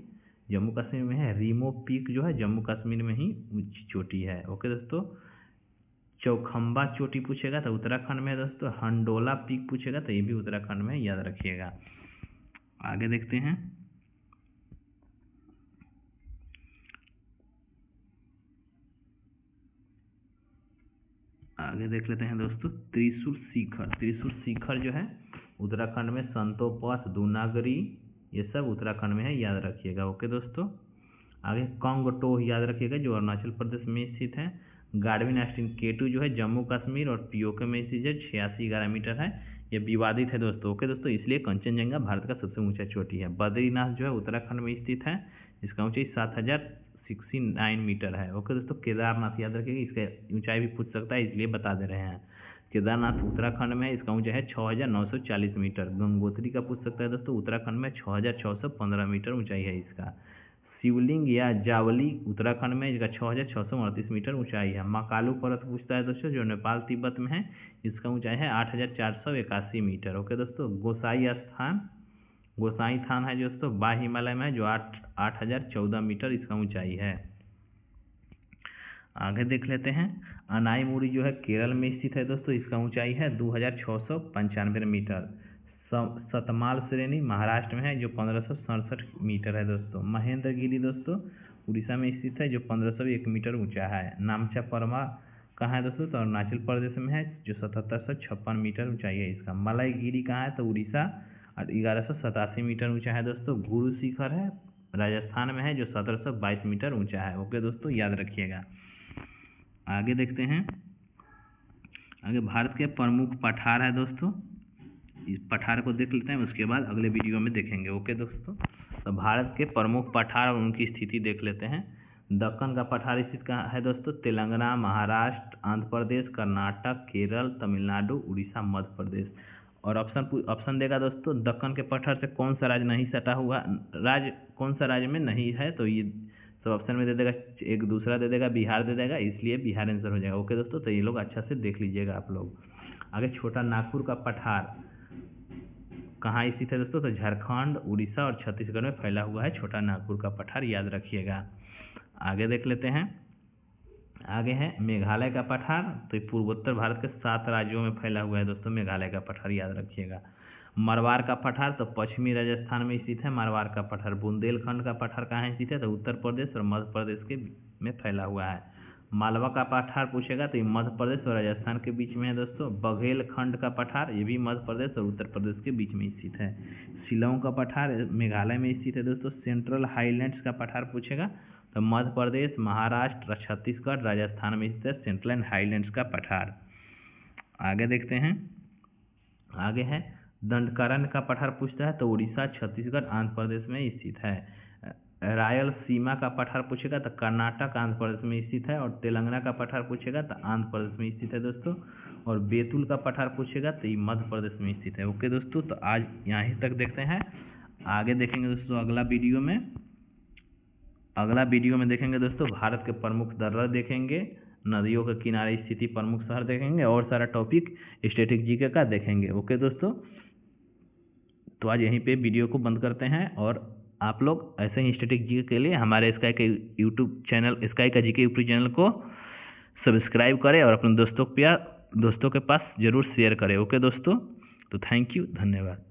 जम्मू कश्मीर में है। रीमो पीक जो है जम्मू कश्मीर में ही ऊंची चोटी है। ओके दोस्तों, चौखंबा चोटी पूछेगा तो उत्तराखंड में है दोस्तों। हंडोला पीक पूछेगा तो ये भी उत्तराखंड में, याद रखिएगा। आगे देखते हैं, आगे देख लेते हैं दोस्तों, त्रिशूल शिखर जो है उत्तराखंड में। संतोपथ, दूनागरी, ये सब उत्तराखंड में है, याद रखिएगा। ओके दोस्तों, आगे कोंगटोह याद रखिएगा, जो अरुणाचल प्रदेश में स्थित है। गार्डविन एस्टिन केटू जो है जम्मू कश्मीर और पीओके में स्थित है, 8611 मीटर है। ये विवादित है दोस्तों। ओके दोस्तों, इसलिए कंचनजंगा भारत का सबसे ऊंचा चोटी है। बद्रीनाथ जो है उत्तराखंड में स्थित है, इसका ऊंचाई 7069 मीटर है। ओके दोस्तों, केदारनाथ याद रखिएगा, इसका ऊंचाई भी पूछ सकता है, इसलिए बता दे रहे हैं। केदारनाथ उत्तराखंड में, इसका ऊंचाई है 6940 मीटर। गंगोत्री का पूछ सकता है दोस्तों, उत्तराखंड में 6615 मीटर ऊंचाई है इसका। शिवलिंग या जावली उत्तराखंड में, इसका 6638 मीटर ऊंचाई है। महाकालू पर्वत पूछता है दोस्तों, जो नेपाल तिब्बत में है, इसका ऊंचाई है 8481 मीटर। ओके दोस्तों, गोसाई थान है दोस्तों बा हिमालय में है, जो 8014 मीटर इसका ऊंचाई है। आगे देख लेते हैं, अनाईमुड़ी जो है केरल में स्थित है दोस्तों, इसका ऊंचाई है 2695 मीटर। सतमाल श्रेणी महाराष्ट्र में है, जो 1567 मीटर है दोस्तों। महेंद्रगिरी दोस्तों उड़ीसा में स्थित है, जो 1501 मीटर ऊंचा है। नामचा परमा कहाँ है दोस्तों तो अरुणाचल प्रदेश में है, जो 7756 मीटर ऊंचाई है इसका। मलाईगिरी कहाँ है तो उड़ीसा, 1187 मीटर ऊंचा है दोस्तों। गुरु शिखर है राजस्थान में है, जो 1722 मीटर ऊंचा है। ओके दोस्तों, याद रखिएगा। आगे देखते हैं। आगे भारत के प्रमुख पठार है दोस्तों, इस पठार को देख लेते हैं, उसके बाद अगले वीडियो में देखेंगे। ओके दोस्तों, तो भारत के प्रमुख पठार और उनकी स्थिति देख लेते हैं। दक्कन का पठार स्थित कहाँ है दोस्तों? तेलंगाना, महाराष्ट्र, आंध्र प्रदेश, कर्नाटक, केरल, तमिलनाडु, उड़ीसा, मध्य प्रदेश। और ऑप्शन देगा दोस्तों, दक्कन के पठार से कौन सा राज्य नहीं सटा हुआ, राज्य कौन सा राज्य में नहीं है, तो ये सब ऑप्शन में दे देगा, एक दूसरा दे देगा, बिहार दे देगा, इसलिए बिहार आंसर हो जाएगा। ओके दोस्तों, तो ये लोग अच्छा से देख लीजिएगा आप लोग। आगे छोटा नागपुर का पठार कहाँ स्थित है दोस्तों? तो झारखंड, उड़ीसा और छत्तीसगढ़ में फैला हुआ है छोटा नागपुर का पठार, याद रखिएगा। आगे देख लेते हैं। आगे है मेघालय का पठार, तो ये पूर्वोत्तर भारत के 7 राज्यों में फैला हुआ है दोस्तों, मेघालय का पठार याद रखिएगा। मारवाड़ का पठार तो पश्चिमी राजस्थान में स्थित है, मारवाड़ का पठार। बुंदेलखंड का पठार कहाँ स्थित है? तो उत्तर प्रदेश और मध्य प्रदेश के में फैला हुआ है। मालवा का पठार पूछेगा तो ये मध्य प्रदेश और राजस्थान के बीच में है दोस्तों। बघेलखंड का पठार ये भी मध्य प्रदेश और उत्तर प्रदेश के बीच में स्थित है। शिलांग का पठार मेघालय में स्थित है दोस्तों। सेंट्रल हाईलैंड्स का पठार पूछेगा तो मध्य प्रदेश, महाराष्ट्र, छत्तीसगढ़, राजस्थान में स्थित है सेंट्रल हाईलैंड्स का पठार। आगे देखते हैं। आगे है दंडकारण्य का पठार पूछता है तो उड़ीसा, छत्तीसगढ़, आंध्र प्रदेश में स्थित है। रायलसीमा का पठार पूछेगा तो कर्नाटक, आंध्र प्रदेश में स्थित है। और तेलंगाना का पठार पूछेगा तो आंध्र प्रदेश में स्थित है दोस्तों। और बैतूल का पठार पूछेगा तो ये मध्य प्रदेश में स्थित है। ओके दोस्तों, तो आज यहाँ तक देखते हैं। आगे देखेंगे दोस्तों अगला वीडियो में। अगला वीडियो में देखेंगे दोस्तों भारत के प्रमुख दर्रा देखेंगे, नदियों के किनारे स्थिति प्रमुख शहर देखेंगे और सारा टॉपिक स्टैटिक जीके का देखेंगे। ओके दोस्तों, तो आज यहीं पे वीडियो को बंद करते हैं। और आप लोग ऐसे ही स्टैटिक जीके के लिए हमारे स्काई के यूट्यूब चैनल, स्काई का जीके यूट्यूब चैनल को सब्सक्राइब करें और अपने दोस्तों के पास जरूर शेयर करें। ओके दोस्तों, तो थैंक यू, धन्यवाद।